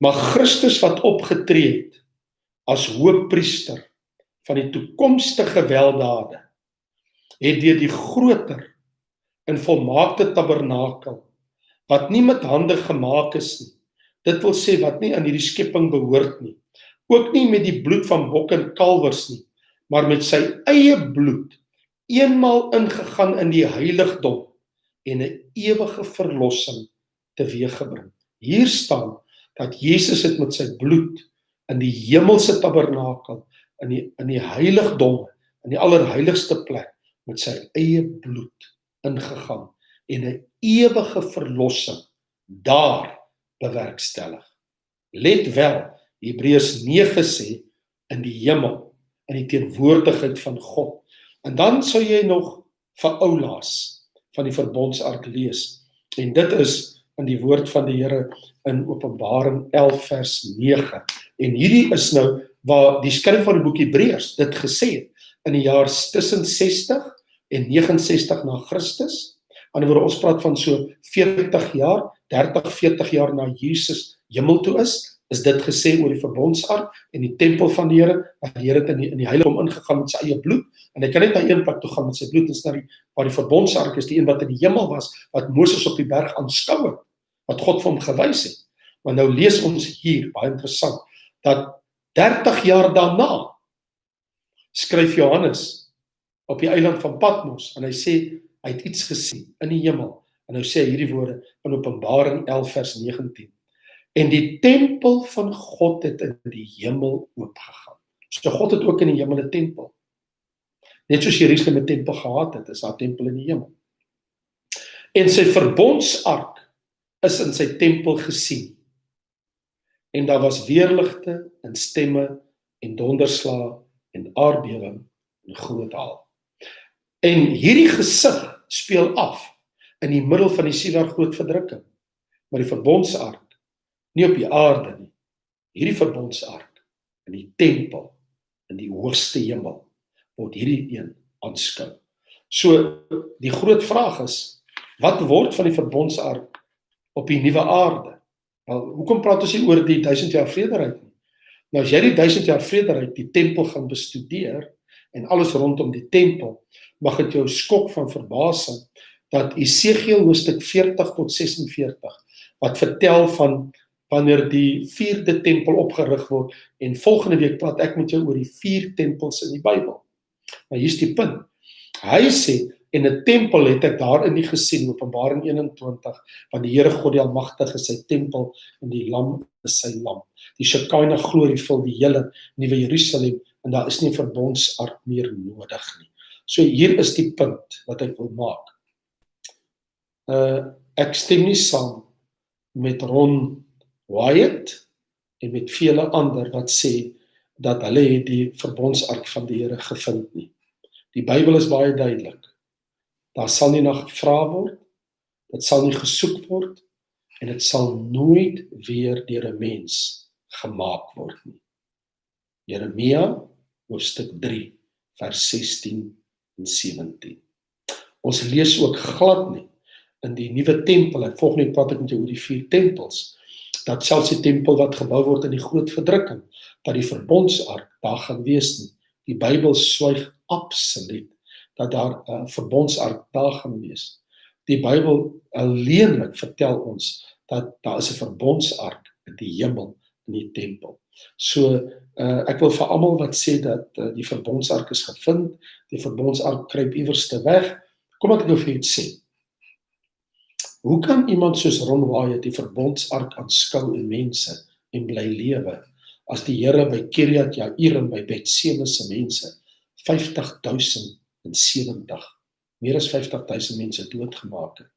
Maar Christus wat opgetree het as hoëpriester van die toekomstige weldade, het deur die groter en volmaakte tabernakel, wat nie met hande gemaak is nie, dit wil sê wat nie aan hierdie skepping behoort nie, ook nie met die bloed van bokke en kalwers nie, maar met sy eie bloed, eenmaal ingegaan in die heiligdom, en 'n ewige verlossing teweeggebring. Hier staan, dat Jesus het met sy bloed, in die hemelse tabernakel, in die heiligdom, in die allerheiligste plek, met sy eie bloed ingegaan, en 'n ewige verlossing daar bewerkstellig. Let wel, Hebreërs 9 sê, in die hemel, in die teenwoordigheid van God. En dan sou jy nog vir Oulaas van die verbondsark lees. En dit is in die woord van die Here in Openbaring 11 vers 9. En hierdie is nou waar die skrywer van die boek Hebreërs dit gesê het in die jaar tussen 60 en 69 na Christus. Aan die woorde, ons praat van so 40 jaar, 30, 40 jaar na Jesus hemel toe is, is dit gesê oor die verbondsark en die tempel van die Here, dat die Here het in die heiligdom ingegaan met sy eie bloed, en hy kan net na een plek toe gaan met sy bloed, en waar die verbondsark is, die een wat in die hemel was, wat Moses op die berg aanskou het, wat God vir hom gewys het. Maar nou lees ons hier, baie interessant, dat 30 jaar daarna skryf Johannes op die eiland van Patmos, en hy sê, hy het iets gesien in die hemel, en nou sê hy hierdie woorde in Openbaring 11 vers 19, en die tempel van God het in die hemel oopgegaan. So God het ook in die hemel 'n tempel. Net soos Jerusalem 'n tempel gehad het, is daar 'n tempel in die hemel. En sy verbondsark is in sy tempel gesien. En daar was weerligte en stemme en donderslae en aardbewing en groot haal. En hierdie gesig speel af in die middel van die 7 jaar groot verdrukking. Maar die verbondsark, nie op die aarde nie, hierdie verbondsark in die tempel, in die hoogste hemel, word hierdie een aanskou. So, die groot vraag is, wat word van die verbondsark op die nuwe aarde? Nou, hoekom praat ons hier oor die 1000 jaar vrederyk nie? Nou, as jy die 1000 jaar vrederyk, die tempel gaan bestudeer, en alles rondom die tempel, mag het jou skok van verbasing, dat Esegiel hoofstuk 40 tot 46, wat vertel van wanneer die 4de tempel opgerig word, en volgende week praat ek met jou oor die 4 tempels in die Bybel. Maar hier is die punt. Hy sê, en 'n tempel het ek daarin nie gesien, Openbaring 21, want die Here God die Almagtige is sy tempel, en die lam is sy lam. Die Shekinah glorie vul die hele nuwe Jerusalem, en daar is nie 'n verbondsark meer nodig nie. So hier is die punt wat ek wil maak. Ek stem nie saam met Ron Wyatt en met vele ander wat sê dat hulle het die verbondsark van die Here gevind nie. Die Bybel is baie duidelik. Daar sal nie na gevra word, dit sal nie gesoek word, en dit sal nooit weer deur 'n mens gemaak word nie. Jeremia, hoofstuk 3, vers 16 en 17. Ons lees ook glad nie in die nuwe tempel, en volgende praat ek met jou oor die 4 tempels, dat selfs die tempel wat gebou word in die groot verdrukking, dat die verbondsark daar gaan wees nie. Die Bybel swyg absoluut dat daar 'n verbondsark daar gaan wees. Die Bybel alleenlik vertel ons dat daar is 'n verbondsark in die hemel, in die tempel. So, ek wil vir almal wat sê dat die verbondsark is gevind, die verbondsark kruip iewers te weg, kom ek nou vir iets sê. Hoe kan iemand soos Ron Wyatt die verbondsark aanskou in mense en bly lewe, as die Here by Kirjat Jairim, by Bethseme se mense, 50.070, meer as 50.000 mense doodgemaak het?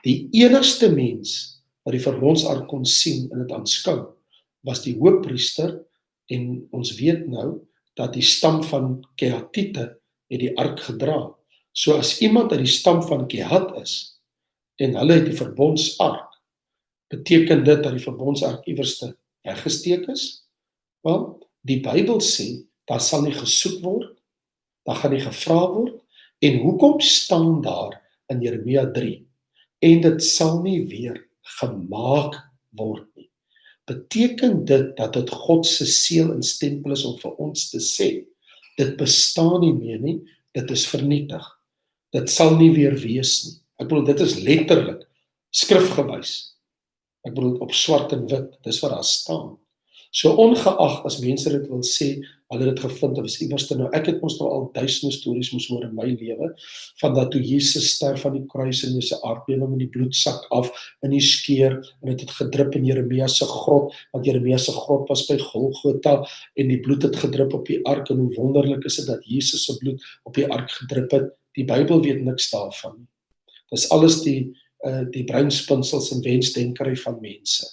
Die enigste mens wat die verbondsark kon sien en dit aanskou, was die hoofpriester, en ons weet nou, dat die stam van Kehatite het die ark gedra. So as iemand uit die stam van Kehat is, en hulle het die verbondsark, beteken dit dat die verbondsark iewers weggesteek is? Wel, die Bybel sê, daar sal nie gesoek word, daar gaan nie gevra word, en hoekom staan daar in Jeremia 3, en dit sal nie weer gemaak word nie? Beteken dit dat dit God se seël en stempel is om vir ons te sê, dit bestaan nie meer nie, dit is vernietig, dit sal nie weer wees nie? Ek bedoel, dit is letterlik, skrifgewys. Ek bedoel, op swart en wit, dis wat daar staan. So ongeag as mense dit wil sê, hulle het dit gevind, of is iewers nou, ek het mos nou al duisende stories moes hoor in my lewe, van dat toe Jesus sterf aan die kruis en sy aardbewing en die bloed sak af in die skeer, en het gedrup in Jeremia se grot, want Jeremia se grot was by Golgotha, en die bloed het gedrup op die ark, en hoe wonderlik is dit dat Jesus se bloed op die ark gedrup het. Die Bybel weet niks daarvan nie. Dis alles die breinspinsels en wensdenkery van mense.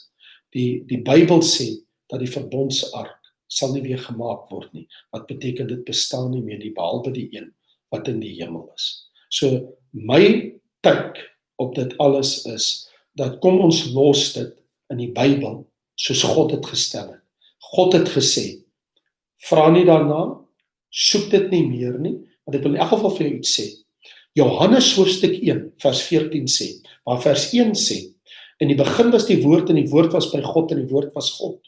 Die Bybel sê dat die verbondsark sal nie weer gemaak word nie. Wat beteken dit bestaan nie meer nie, behalwe die een wat in die hemel is. So my take op dit alles is, dat kom ons los dit in die Bybel, soos God het gestel het. God het gesê, vra nie daarna, soek dit nie meer nie, want ek wil in elk geval vir jou iets sê. Johannes hoofstuk 1, vers 14 sê, waar vers 1 sê, In die begin was die woord en die woord was by God en die woord was God.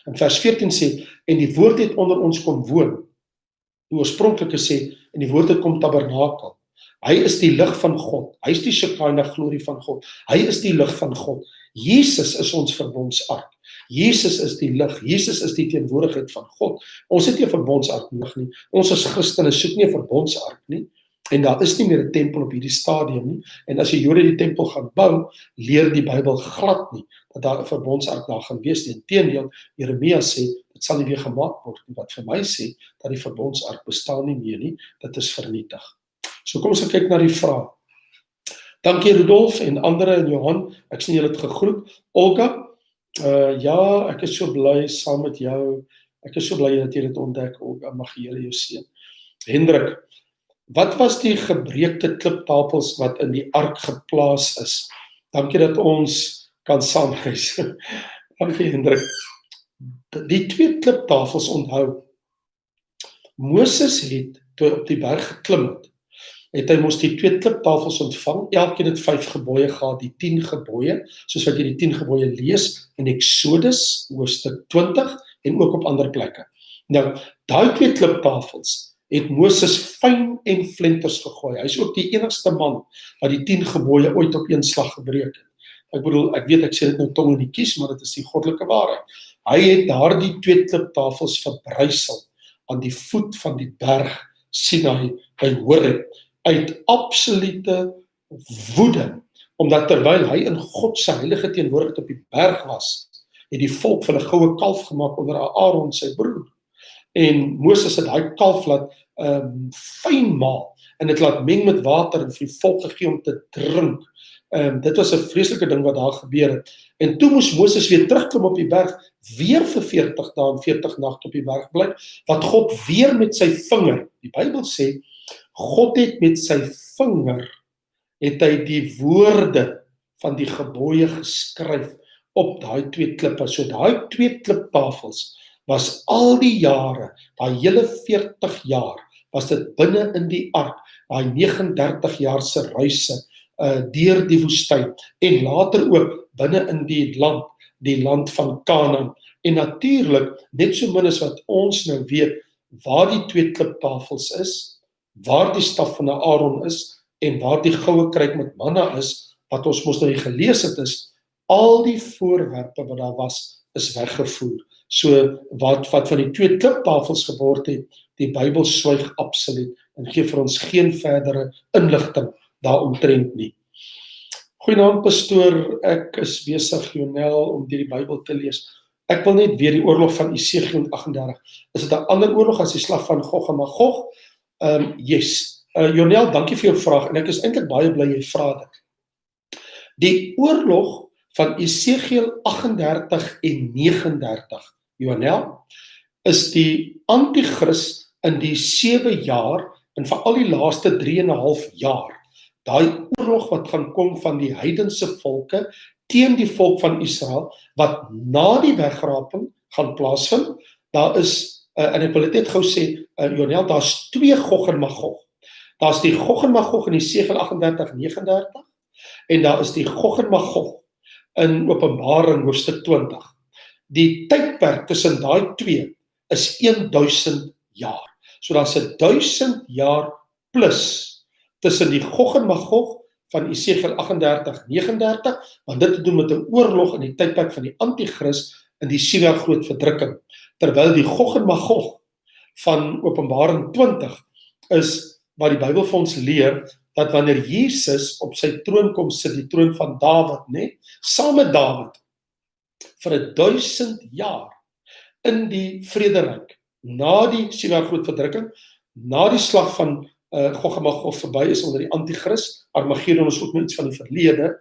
En vers 14 sê, en die woord het onder ons kom woon. Die oorspronklike sê, en die woord het kom tabernakel. Hy is die lig van God. Hy is die Shekinah glorie van God. Hy is die lig van God. Jesus is ons verbondsark. Jesus is die lig. Jesus is die teenwoordigheid van God. Ons het nie 'n verbondsark nodig nie. Ons as Christene soek nie 'n verbondsark nie. En daar is nie meer 'n tempel op hierdie stadium nie. En as die Jode die tempel gaan bou, leer die Bybel glad nie dat daar 'n verbondsark daar gaan wees nie. Inteendeel, Jeremia sê, dit sal nie weer gemaak word nie. Wat vir my sê, dat die verbondsark bestaan nie meer nie, dit is vernietig. So kom ons kyk na die vraag. Dankie Rudolf en ander en Johan, ek sien julle het gegroet. Olga, ja, ek is so bly saam met jou. Ek is so bly dat jy dit ontdek, Olga, mag die Here jou seën. Hendrik, wat was die gebreekte kliptafels wat in die ark geplaas is? Dankie dat ons kan saamreis. Dankie Hendrik. Die 2 kliptafels onthou. Moses het, toe hy op die berg geklim het hy mos die 2 kliptafels ontvang, elkeen het 5 gebooie gehad, die 10 gebooie, soos wat jy die 10 gebooie lees in Exodus, hoofstuk 20, en ook op ander plekke. Nou, daai 2 kliptafels het Moses fyn en flenters gegooi. Hy is ook die enigste man wat die 10 gebooie ooit op een slag gebreek het. Ek bedoel, ek weet ek sê dit nou tong in die kies, maar dit is die goddelike waarheid. Hy het daardie 2 kliptafels verbrysel aan die voet van die berg Sinai by Horeb, uit absolute woede, omdat terwyl hy in God se heilige teenwoordigheid op die berg was, het die volk vir 'n goue kalf gemaak onder Aaron sy broer. En Moses het daai kalf laat fyn maal en dit laat meng met water en vir die volk gegee om te drink. Dit was 'n vreeslike ding wat daar gebeur het. En toe moes Moses weer terugklim op die berg, weer vir 40 dae en 40 nagte op die berg bly, wat God weer met sy vinger, die Bybel sê, God het met sy vinger, het hy die woorde van die gebooie geskryf op daai 2 klippe. So daai 2 kliptafels was al die jare, daai hele 40 jaar, was dit binne in die ark, daai 39 jaar se reise, deur die woestyn, en later ook binne in die land van Kanaan. En natuurlik, net so min as wat ons nou weet, waar die 2 kliptafels is, waar die staf van Aaron is, en waar die goue kruik met manna is, wat ons mos nou gelees het is, al die voorwerpe wat daar was, is weggevoer. So, wat van die 2 kliptafels geword het, die Bybel swyg absoluut, en gee vir ons geen verdere inligting daaromtrent nie. Goeienaand pastoor, ek is besig, Jonel, om die Bybel te lees. Ek wil net weer die oorlog van Esegiel 38. Is dit 'n ander oorlog as die slag van Gog en Magog? Yes. Jonel, dankie vir jou vraag, en ek is eintlik baie bly jy vra dit. Die oorlog van Esegiel 38 en 39, Jonel, is die antichrist in die 7 jaar, en veral die laaste 3,5 jaar, daai oorlog wat gaan kom van die heidense volke teen die volk van Israel, wat na die wegraping gaan plaasvind. Daar is, en ek wil dit net gou sê, Jonel, daar's 2 Gog en Magog. Daar's die Gog en Magog in Esegiel 38:39, en daar is die Gog en Magog in Openbaring hoofstuk 20. Die tydperk tussen daai 2 is 1000 jaar. So daar's 1000 jaar plus tussen die Gog en Magog van Esegiel 38:39, want dit te doen met 'n oorlog in die tydperk van die antichrist in die 7 jaar groot verdrukking. Terwyl die Gog en Magog van Openbaring 20 is wat die Bybel vir ons leer, dat wanneer Jesus op sy troon kom sit, die troon van Dawid, saam met Dawid, vir 1000 jaar in die vrederyk, na die 7 jaar groot verdrukking, na die slag van Gog en Magog verby is onder die antichrist, Armageddon is ook iets van die verlede,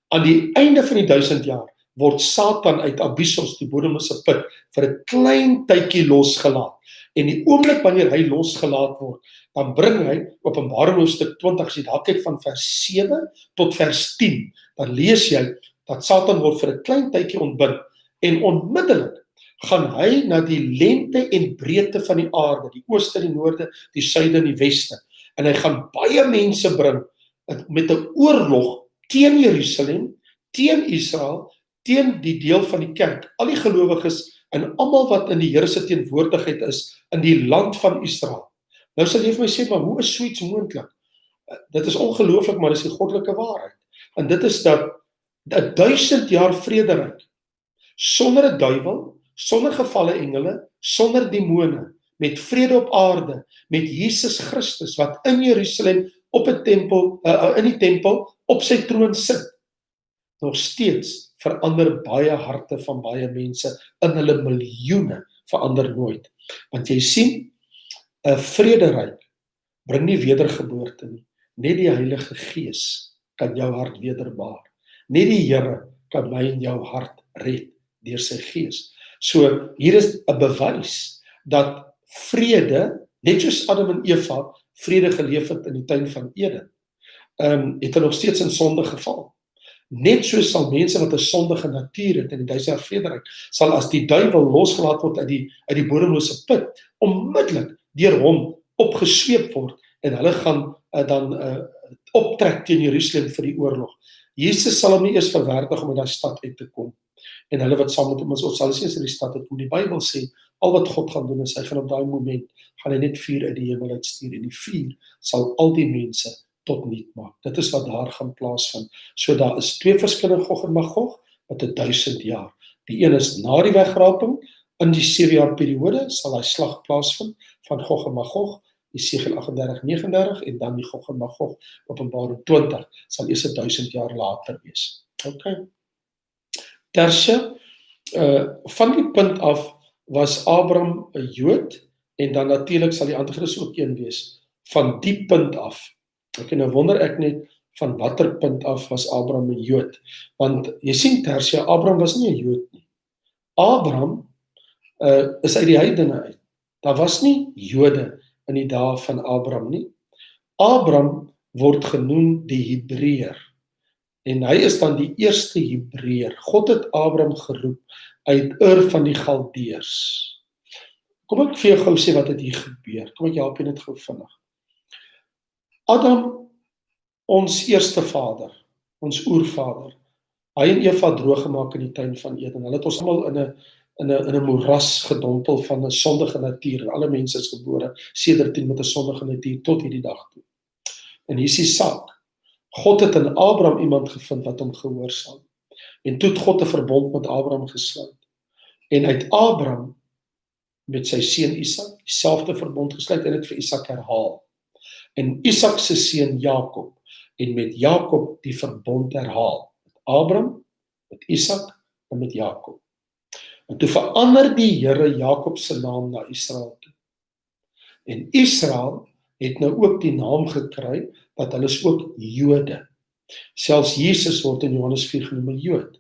aan die einde van die 1000 jaar, word Satan uit Abyssos, die bodemlose put, vir 'n klein tydjie losgelaat. En die oomblik wanneer hy losgelaat word, dan bring hy Openbaring hoofstuk 20, as jy daar kyk van vers 7 tot vers 10, dan lees jy dat Satan word vir 'n klein tydjie ontbind, en onmiddellik gaan hy na die lengte en breedte van die aarde, die ooste, die noorde, die suide en die weste, en hy gaan baie mense bring met 'n oorlog teen Jerusalem, teen Israel, teen die deel van die kerk, al die gelowiges en almal wat in die Here se teenwoordigheid is in die land van Israel. Nou sal jy vir my sê, maar hoe is so iets moontlik? Dit is ongelooflik, maar dit is die goddelike waarheid. En dit is dat 1000 jaar vrederyk, sonder 'n duiwel, sonder gevalle engele, sonder demone, met vrede op aarde, met Jesus Christus wat in Jerusalem op 'n tempel, in die tempel op sy troon sit. Nog steeds verander baie harte van baie mense, in hulle miljoene verander nooit. Want jy sien, 'n vrederyk bring nie wedergeboorte nie. Net die Heilige Gees kan jou hart wederbaar. Net die Here kan my en jou hart red deur sy Gees. So hier is 'n bewys dat vrede, net soos Adam en Eva vrede geleef het in die tuin van Eden, het hulle nog steeds in sonde geval. Net so sal mense wat 'n sondige natuur het in die 1000 jaar vrederyk, sal as die duiwel losgelaat word uit die bodemlose put, onmiddellik deur hom opgesweep word en hulle gaan dan optrek teen Jerusalem vir die oorlog. Jesus sal hom nie eers verwerdig om in daai stad uit te kom. En hulle wat saam met hom is, of sal eens in die stad uitkom. Die Bybel sê, al wat God gaan doen is, hy gaan op daai moment, gaan hy net vuur uit die hemel uitstuur, en die vuur sal al die mense tot niet maak. Dit is wat daar gaan plaasvind. So daar is 2 verskillende Gog en Magog, met 1000 jaar. Die een is na die wegraping, in die 7 jaar periode, sal hy slag plaasvind, van Gog en Magog, Jesegiel 38:39, en dan die Gog en Magog, Openbaring 20, sal eers 1000 jaar later wees. Ok. Terse, van die punt af, was Abraham 'n Jood, en dan natuurlik sal die Antichrist ook een wees, van die punt af. Ok, nou wonder ek net, van watter punt af was Abraham 'n Jood? Want jy sien Terse, Abraham was nie 'n Jood nie. Abraham is uit die heidene uit. Daar was nie Jode in die dae van Abraham nie. Abraham word genoem die Hebreër. En hy is dan die eerste Hebreër. God het Abraham geroep uit Ur van die Galdeërs. Kom ek vir jou gou sê wat het hier gebeur. Kom ek help jy net gou vinnig. Adam, ons eerste vader, ons oervader, hy en Eva droog gemaak in die tuin van Eden. Hulle het ons almal in 'n moeras gedompel van 'n sondige natuur. Alle mense is gebore sedertdien met 'n sondige natuur tot hierdie dag toe. En hier is die saak. God het in Abraham iemand gevind wat hom gehoorsaam. En toe het God 'n verbond met Abraham gesluit. En uit Abraham met sy seun Isak dieselfde verbond gesluit en dit vir Isak herhaal. En Isak se seun Jakob en met Jakob die verbond herhaal. Met Abraham, met Isak en met Jakob. En toe verander die Here Jakob se naam na Israel toe. En Israel het nou ook die naam gekry, dat hulle is ook Jode. Selfs Jesus word in Johannes 4 genoem 'n Jood.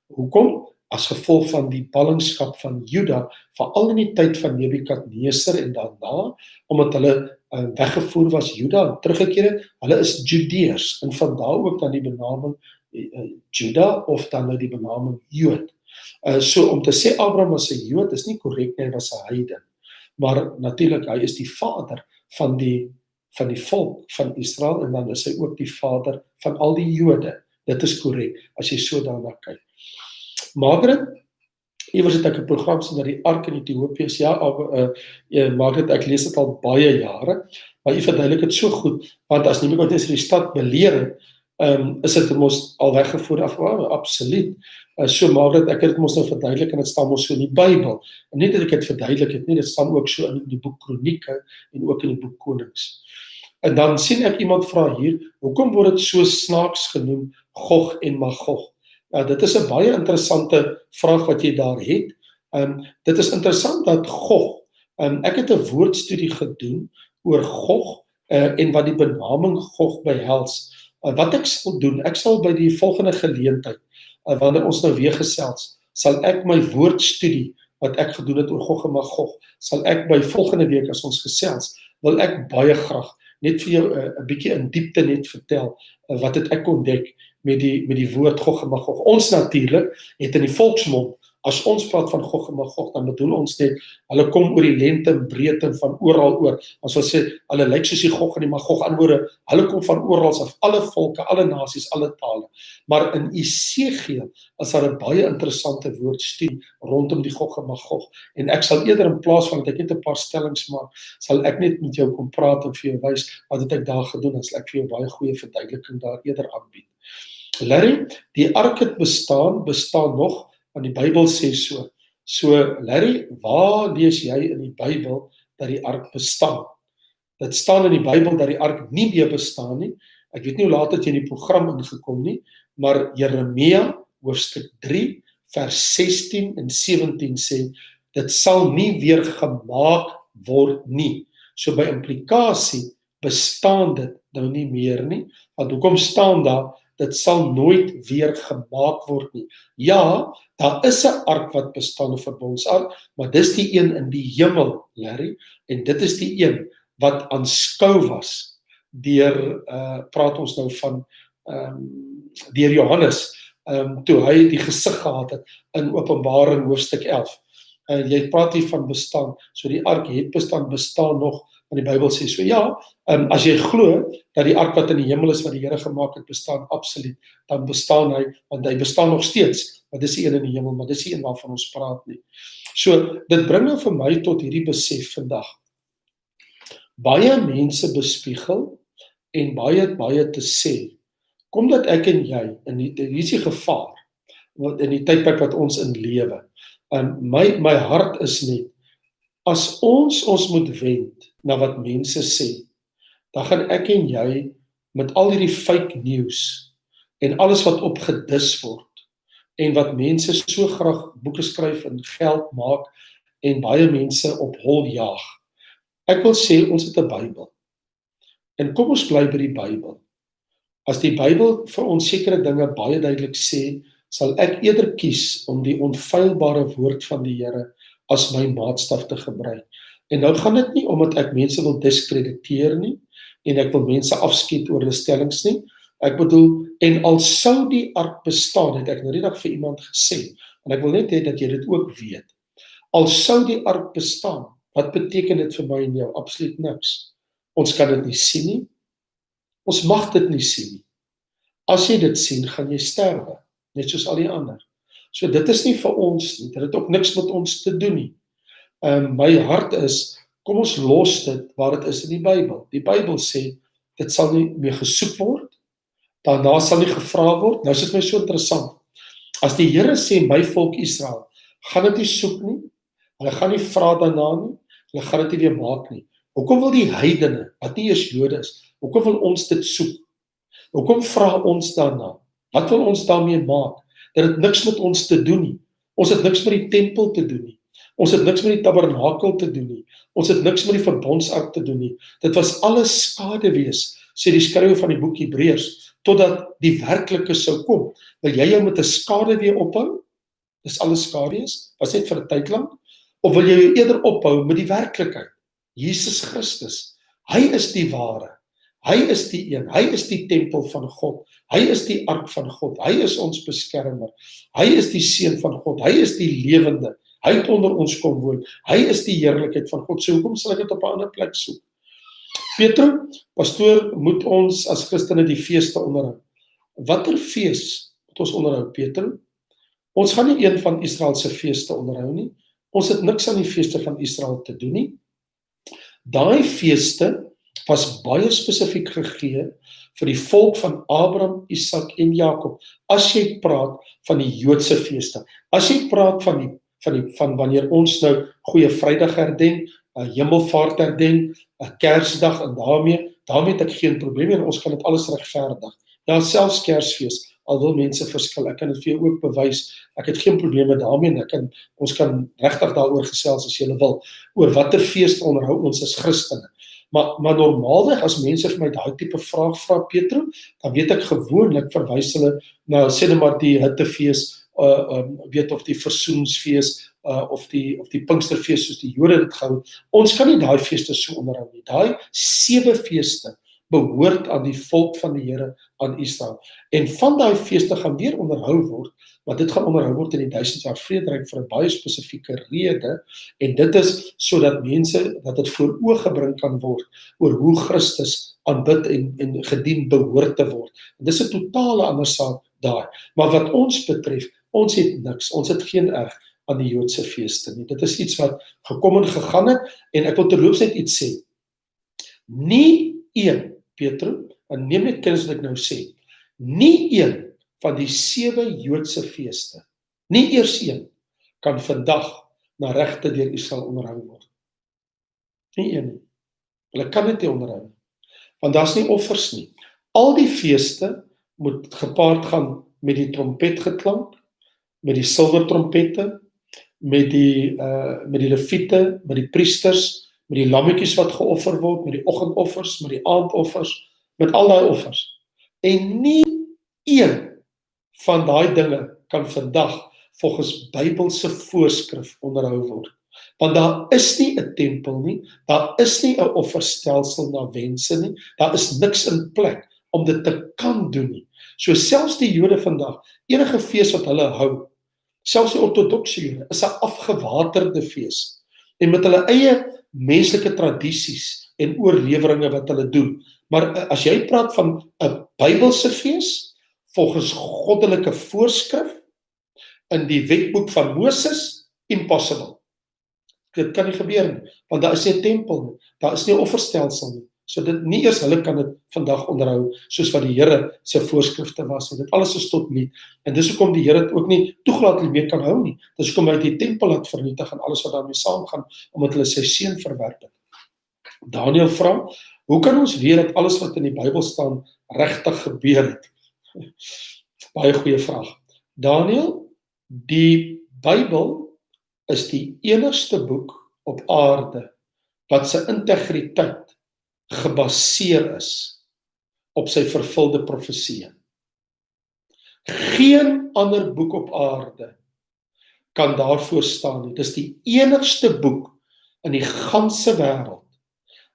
Hoekom? As gevolg van die ballingskap van Juda, veral in die tyd van Nebukadneser en daarna, omdat hulle weggevoer was Juda en teruggekeer het, hulle is Judeërs, en vandaar ook dan die benaming Juda, of dan nou die benaming Jood. So om te sê Abraham was 'n Jood, is nie korrek nie, hy was 'n heiden. Maar natuurlik, hy is die vader van die volk van Israel, en dan is hy ook die vader van al die Jode. Dit is korrek, as jy so daarna kyk. Margaret, iewers het ek 'n program sien dat die ark in Ethiopië is. Ja, Margaret, ek lees dit al baie jare, maar jy verduidelik dit so goed, want as niemand eens die stad beleer het, is dit mos al weggevoer af, absoluut. So Margaret, ek het dit mos nou verduidelik, en dit staan mos so in die Bybel. En nie dat ek dit verduidelik het nie, dit staan ook so in die boek Kronieke, en ook in die boek Konings. En dan sien ek iemand vra hier, hoekom word dit so snaaks genoem, Gog en Magog? Ja, dit is 'n baie interessante vraag wat jy daar het. Dit is interessant dat Gog, ek het 'n woordstudie gedoen oor Gog, en wat die benaming Gog behels. Wat ek sal doen, ek sal by die volgende geleentheid, wanneer ons nou weer gesels, sal ek my woordstudie, wat ek gedoen het oor Gog en Magog, sal ek by volgende week as ons gesels, wil ek baie graag net vir jou 'n bietjie in diepte net vertel, wat het ek ontdek met die woord Gog en Magog. Ons natuurlik het in die volksmond As ons praat van Gog en Magog, dan bedoel ons net, hulle kom oor die lengte en breedte van oral oor. As ons sê, hulle lyk soos die Gog en die Magog, antwoorde, hulle kom van oral af, alle volke, alle nasies, alle tale. Maar in Esegiel is daar 'n baie interessante woordstudie rondom die Gog en Magog. En ek sal eerder in plaas van dat ek net 'n paar stellings maak, sal ek net met jou kom praat en vir jou wys wat het ek daar gedoen, en sal ek vir jou baie goeie verduideliking daar eerder aanbied. Larry, die ark het bestaan nog, want die Bybel sê so. So, Larry, waar lees jy in die Bybel dat die ark bestaan? Dit staan in die Bybel dat die ark nie meer bestaan nie. Ek weet nie hoe laat het jy in die program ingekom nie, maar Jeremia, hoofstuk 3, vers 16 en 17 sê, dit sal nie weer gemaak word nie. So by implikasie bestaan dit nou nie meer nie, want hoekom staan daar, dit sal nooit weer gemaak word nie. Ja, daar is 'n ark wat bestaan, 'n verbondsark, maar dis die een in die hemel, Larry, en dit is die een wat aanskou was deur, praat ons nou van, deur Johannes, toe hy die gesig gehad het in Openbaring hoofstuk 11. Jy praat hier van bestaan, so die ark het bestaan nog, want die Bybel sê so, ja, as jy glo dat die ark wat in die hemel is, wat die Here gemaak het, bestaan absoluut, dan bestaan hy, want hy bestaan nog steeds, maar dis die een in die hemel, maar dis die een waarvan ons praat nie. So, dit bring nou vir my tot hierdie besef vandag. Baie mense bespiegel, en baie te sê, kom dat ek en jy, en hier is die gevaar, in die tydperk wat ons in lewe, my hart is net, as ons moet wend na wat mense sê, dan gaan ek en jy met al hierdie fake news en alles wat opgedis word en wat mense so graag boeke skryf en geld maak en baie mense op hol jaag. Ek wil sê ons het 'n Bybel. En kom ons bly by die Bybel. As die Bybel vir ons sekere dinge baie duidelik sê, sal ek eerder kies om die onfeilbare woord van die Here as my maatstaf te gebruik. En nou gaan dit nie omdat ek mense wil diskrediteer nie, en ek wil mense afskiet oor hulle stellings nie. Ek bedoel, en al sou die ark bestaan, het ek nou die dag vir iemand gesê, en ek wil net hê dat jy dit ook weet. Al sou die ark bestaan, wat beteken dit vir my en jou? Absoluut niks. Ons kan dit nie sien nie. Ons mag dit nie sien nie. As jy dit sien, gaan jy sterwe, net soos al die ander. So dit is nie vir ons nie, dit het ook niks met ons te doen nie. My hart is, kom ons los dit waar dit is in die Bybel. Die Bybel sê, dit sal nie meer gesoek word, daarna sal nie gevra word. Nou is dit my so interessant. As die Here sê, my volk Israel, gaan dit nie soek nie, hulle gaan nie vra daarna nie, hulle gaan dit nie weer maak nie. Hoekom wil die heidene, wat nie eers Jode is, hoekom wil ons dit soek? Hoekom vra ons daarna? Wat wil ons daarmee maak? Dit het niks met ons te doen nie. Ons het niks met die tempel te doen nie. Ons het niks met die tabernakel te doen nie. Ons het niks met die verbondsark te doen nie. Dit was alles skaduwees, sê die skrywer van die boek Hebreërs, totdat die werklike sou kom. Wil jy jou met 'n skaduwee ophou? Dis alles skaduwees, was net vir 'n tyd lank. Of wil jy jou eerder ophou met die werklikheid? Jesus Christus, hy is die ware. Hy is die een, hy is die tempel van God, hy is die ark van God, hy is ons beskermer, hy is die seun van God, hy is die lewende, hy het onder ons kom woon, hy is die heerlikheid van God. So hoekom sal ek dit op 'n ander plek soek? Petro, pastoor, moet ons as Christene die feeste onderhou. Watter fees moet ons onderhou, Petro? Ons gaan nie een van Israel se feeste onderhou nie. Ons het niks aan die feeste van Israel te doen nie. Daai feeste was baie spesifiek gegee vir die volk van Abraham, Isak en Jakob. As jy praat van die Joodse feeste, as jy praat van wanneer ons nou Goeie Vrydag herdenk, Hemelvaart herdenk, Kersdag, en daarmee het ek geen probleem en ons kan dit alles regverdig. Ja, selfs Kersfees, al wil mense verskil, ek kan dit vir jou ook bewys, ek het geen probleme daarmee, en ons kan regtig daaroor gesels as jy wil, oor watter fees onderhou ons as Christene. Maar normaalweg, as mense vir my daai tipe vraag vra, Petro, dan weet ek gewoonlik verwys hulle na, sê net maar die Hittefees, weet of die Versoensfees, of die Pinksterfees soos die Jode dit gehou. Ons kan nie daai feeste so onderhou nie. Daai 7 feeste behoort aan die volk van die Here, aan Israel. En van daai feeste gaan weer onderhou word, maar dit gaan onderhou word in die 1000 jaar vrederyk vir 'n baie spesifieke rede, en dit is sodat mense, dat dit voor oë gebring kan word, oor hoe Christus aanbid en gedien behoort te word. En dis 'n totale ander saak daar. Maar wat ons betref, ons het niks, ons het geen erg aan die Joodse feeste nie. Dit is iets wat gekom en gegaan het, en ek wil terloops net iets sê. Nie een, Petro, en neem net kennis wat ek nou sê, nie een van die 7 Joodse feeste, nie eers een, kan vandag na regte deur Israel onderhou word. Nie een nie. Hulle kan dit nie onderhou, want daar's nie offers nie. Al die feeste moet gepaard gaan met die trompetgeklank, met die silwertrompette, met die leviete, met die priesters, met die lammetjies wat geoffer word, met die oggendoffers, met die aandoffers, met al daai offers. En nie een van daai dinge kan vandag volgens Bybelse voorskrif onderhou word. Want daar is nie 'n tempel nie, daar is nie 'n offerstelsel na wense nie, daar is niks in plek om dit te kan doen nie. So selfs die Jode vandag, enige fees wat hulle hou, selfs die ortodokse Jode, is 'n afgewaterde fees. En met hulle eie menslike tradisies en oorleweringe wat hulle doen. Maar as jy praat van 'n Bybelse fees, volgens goddelike voorskrif, in die wetboek van Moses, impossible. Dit kan nie gebeur nie, want daar is nie 'n tempel nie, daar is nie 'n offerstelsel nie. So dit nie eers hulle kan dit vandag onderhou, soos wat die Here se voorskrifte was, en dit alles is tot niet. En dis hoekom die Here dit ook nie toegelaat hulle meer kan hou nie. Dis hoekom hy die tempel laat vernietig en alles wat daarmee saamgaan, omdat hulle sy seun verwerp het. Daniel vra, hoe kan ons weet dat alles wat in die Bybel staan regtig gebeur het? Baie goeie vraag. Daniel, die Bybel is die enigste boek op aarde wat sy integriteit gebaseer is op sy vervulde profeseë. Geen ander boek op aarde kan daarvoor staan nie. Dis die enigste boek in die ganse wêreld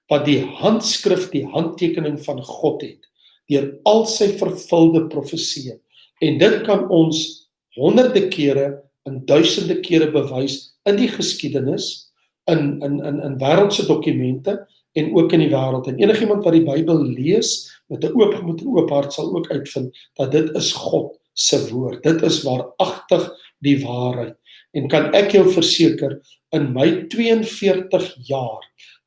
wat die handskrif, die handtekening van God het, deur al sy vervulde profeseë. En dit kan ons honderde kere en duisende kere bewys in die geskiedenis, in wêreldse dokumente en ook in die wêreld. En enigiemand wat die Bybel lees met 'n oop hart sal ook uitvind dat dit is God se woord. Dit is waaragtig die waarheid. En kan ek jou verseker, in my 42 jaar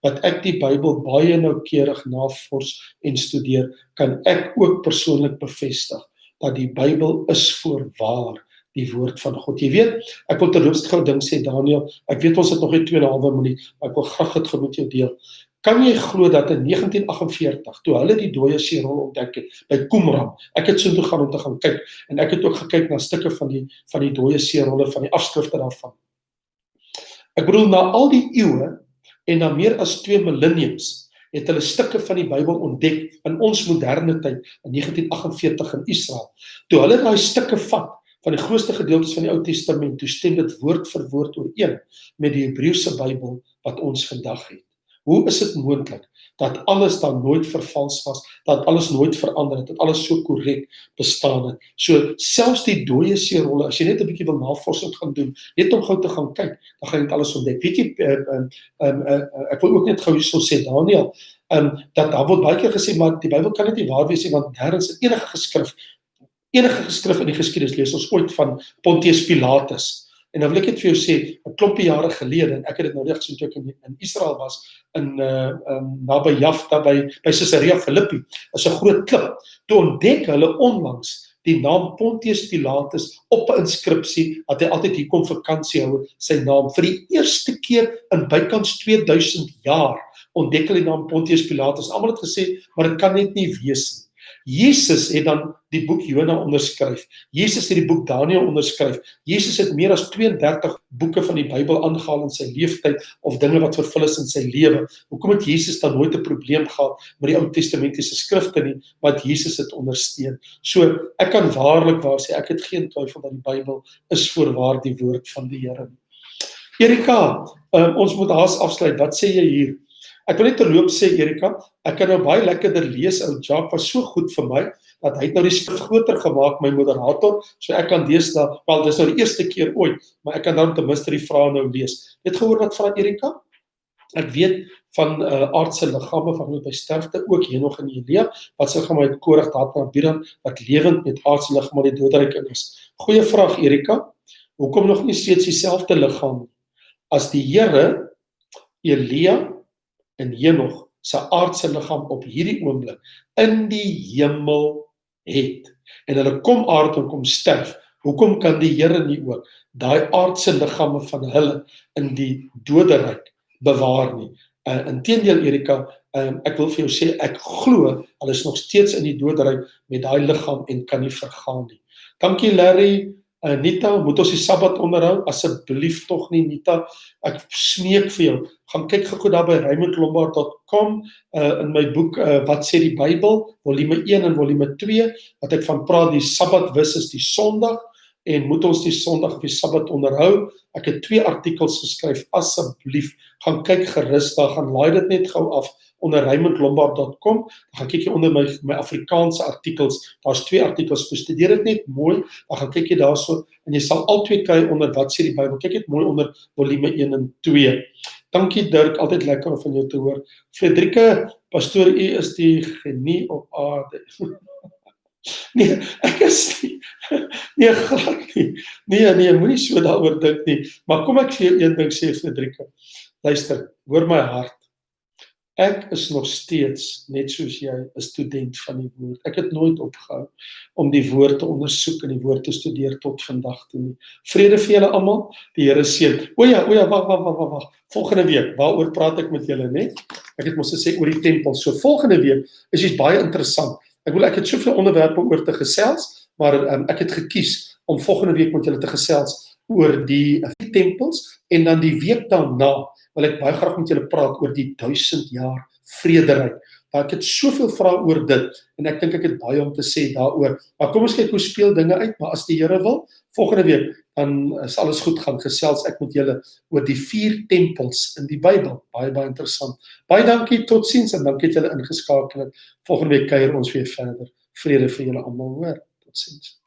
wat ek die Bybel baie noukeurig navors en studeer, kan ek ook persoonlik bevestig dat die Bybel is voorwaar die woord van God. Jy weet, ek wil terloops gou ding sê, Daniel, ek weet ons het nog net 2,5 minuut, maar ek wil graag dit gou met jou deel. Kan jy glo dat in 1948, toe hulle die dooie seerol ontdek het, by Qumran, ek het so toe gaan om te gaan kyk, en ek het ook gekyk na stukke van die dooie seerolle, van die afskrifte daarvan. Ek bedoel, na al die eeue, en na meer as 2 millenniums, het hulle stukke van die Bybel ontdek, in ons moderne tyd, in 1948 in Israel. Toe hulle daai stukke vat, van die grootste gedeeltes van die Ou Testament, toe stem dit woord vir woord ooreen met die Hebreëse Bybel wat ons vandag het. Hoe is dit moontlik dat alles dan nooit vervals was, dat alles nooit verander het, dat alles so korrek bestaan het? So selfs die dooie seerolle, as jy net 'n bietjie wil navorsing gaan doen, net om gou te gaan kyk, dan gaan jy dit alles ontdek. Weet jy, ek wil ook net gou hierso sê, Daniel, dat daar word baie keer gesê, maar die Bybel kan net nie waar wees nie, want nêrens in enige geskrif in die geskiedenis lees ons ooit van Pontius Pilatus. En dan wil ek dit vir jou sê, 'n klompie jare gelede, en ek het dit nou reg gesien toe ek in Israel was, naby Jafta, by Caesarea Philippi, is 'n groot klip. Toe ontdek hulle onlangs die naam Pontius Pilatus op 'n inskripsie, dat hy altyd hier kom vakansie hou, sy naam. Vir die eerste keer in bykans 2000 jaar ontdek hulle die naam Pontius Pilatus. Almal het gesê, maar dit kan net nie wees nie. Jesus het dan die boek Jona onderskryf. Jesus het die boek Daniel onderskryf. Jesus het meer as 32 boeke van die Bybel aangehaal in sy leeftyd, of dinge wat vervul is in sy lewe. Hoekom het Jesus dan nooit 'n probleem gehad met die Ou Testamentiese skrifte nie, wat Jesus het ondersteun? So, ek kan waarlik waar sê, ek het geen twyfel dat die Bybel is voorwaar die woord van die Here. Erika, ons moet haas afsluit. Wat sê jy hier? Ek wil net terloop sê, Erika, ek kan nou baie lekkerder lees. Ou Jacques was so goed vir my, dat hy het nou die skrif groter gemaak, my moderator, so ek kan deesdae, wel, dis nou die eerste keer ooit, maar ek kan dan ten minste die vrae nou lees. Jy het gehoor wat vra Erika? Ek weet van aardse liggame van by sterfte, ook hier nog in Elia, wat sy liggame uit Korag, Datan, Abiram, wat lewend met aardse liggame die doodryk in is. Goeie vraag, Erika. Hoekom nog nie steeds dieselfde liggaam? As die Here Elia en Henog sy aardse liggaam op hierdie oomblik in die hemel het, en hulle kom aard en kom sterf, hoekom kan die Here nie ook daai aardse liggame van hulle in die doderyk bewaar nie? Inteendeel, Erika, ek wil vir jou sê, ek glo, hulle is nog steeds in die doderyk met daai liggaam en kan nie vergaan nie. Dankie Larry, Nita, moet ons die Sabbat onderhou? Asseblief tog nie, Nita, ek smeek vir jou, gaan kyk gou daar by raymondlombard.com, in my boek, Wat Sê Die Bybel, volume 1 en volume 2, wat ek van praat, die Sabbat wis is die Sondag, en moet ons die Sondag of die Sabbat onderhou. Ek het 2 artikels geskryf, asseblief, gaan kyk gerus daar, gaan laai dit net gou af onder raymondlombard.com, dan gaan kyk jy onder my Afrikaanse artikels, daar's 2 artikels, bestudeer dit net mooi, dan gaan kyk jy daarso, en jy sal al 2 kry onder Wat Sê Die Bybel, kyk dit mooi onder volume 1 en 2. Dankie Dirk, altyd lekker om van jou te hoor. Frederike, pastoor, u is die genie op aarde. Nee, ek is nie, nee, glad nie, nee, moenie so daaroor dink nie, maar kom ek vir jou een ding sê, Frederike, luister, hoor my hart, ek is nog steeds, net soos jy, 'n student van die woord, ek het nooit opgehou om die woord te ondersoek en die woord te studeer tot vandag toe nie. Vrede vir julle almal, die Here seën. O ja, wag, volgende week, waaroor praat ek met julle, net? Ek het mos gesê oor die tempel, so volgende week is iets baie interessant. Ek het soveel onderwerpe oor te gesels, maar ek het gekies om volgende week met julle te gesels oor die tempels, en dan die week daarna wil ek baie graag met julle praat oor die 1000 jaar vrederyk. Maar ek het soveel vrae oor dit, en ek dink ek het baie om te sê daaroor. Maar kom ons kyk hoe speel dinge uit, maar as die Here wil, volgende week, dan is alles goed, gaan gesels ek met julle oor die 4 tempels in die Bybel. Baie interessant. Baie dankie, totsiens, en dankie dat julle ingeskakel het. Volgende week kuier ons weer verder. Vrede vir julle almal, hoor. Totsiens.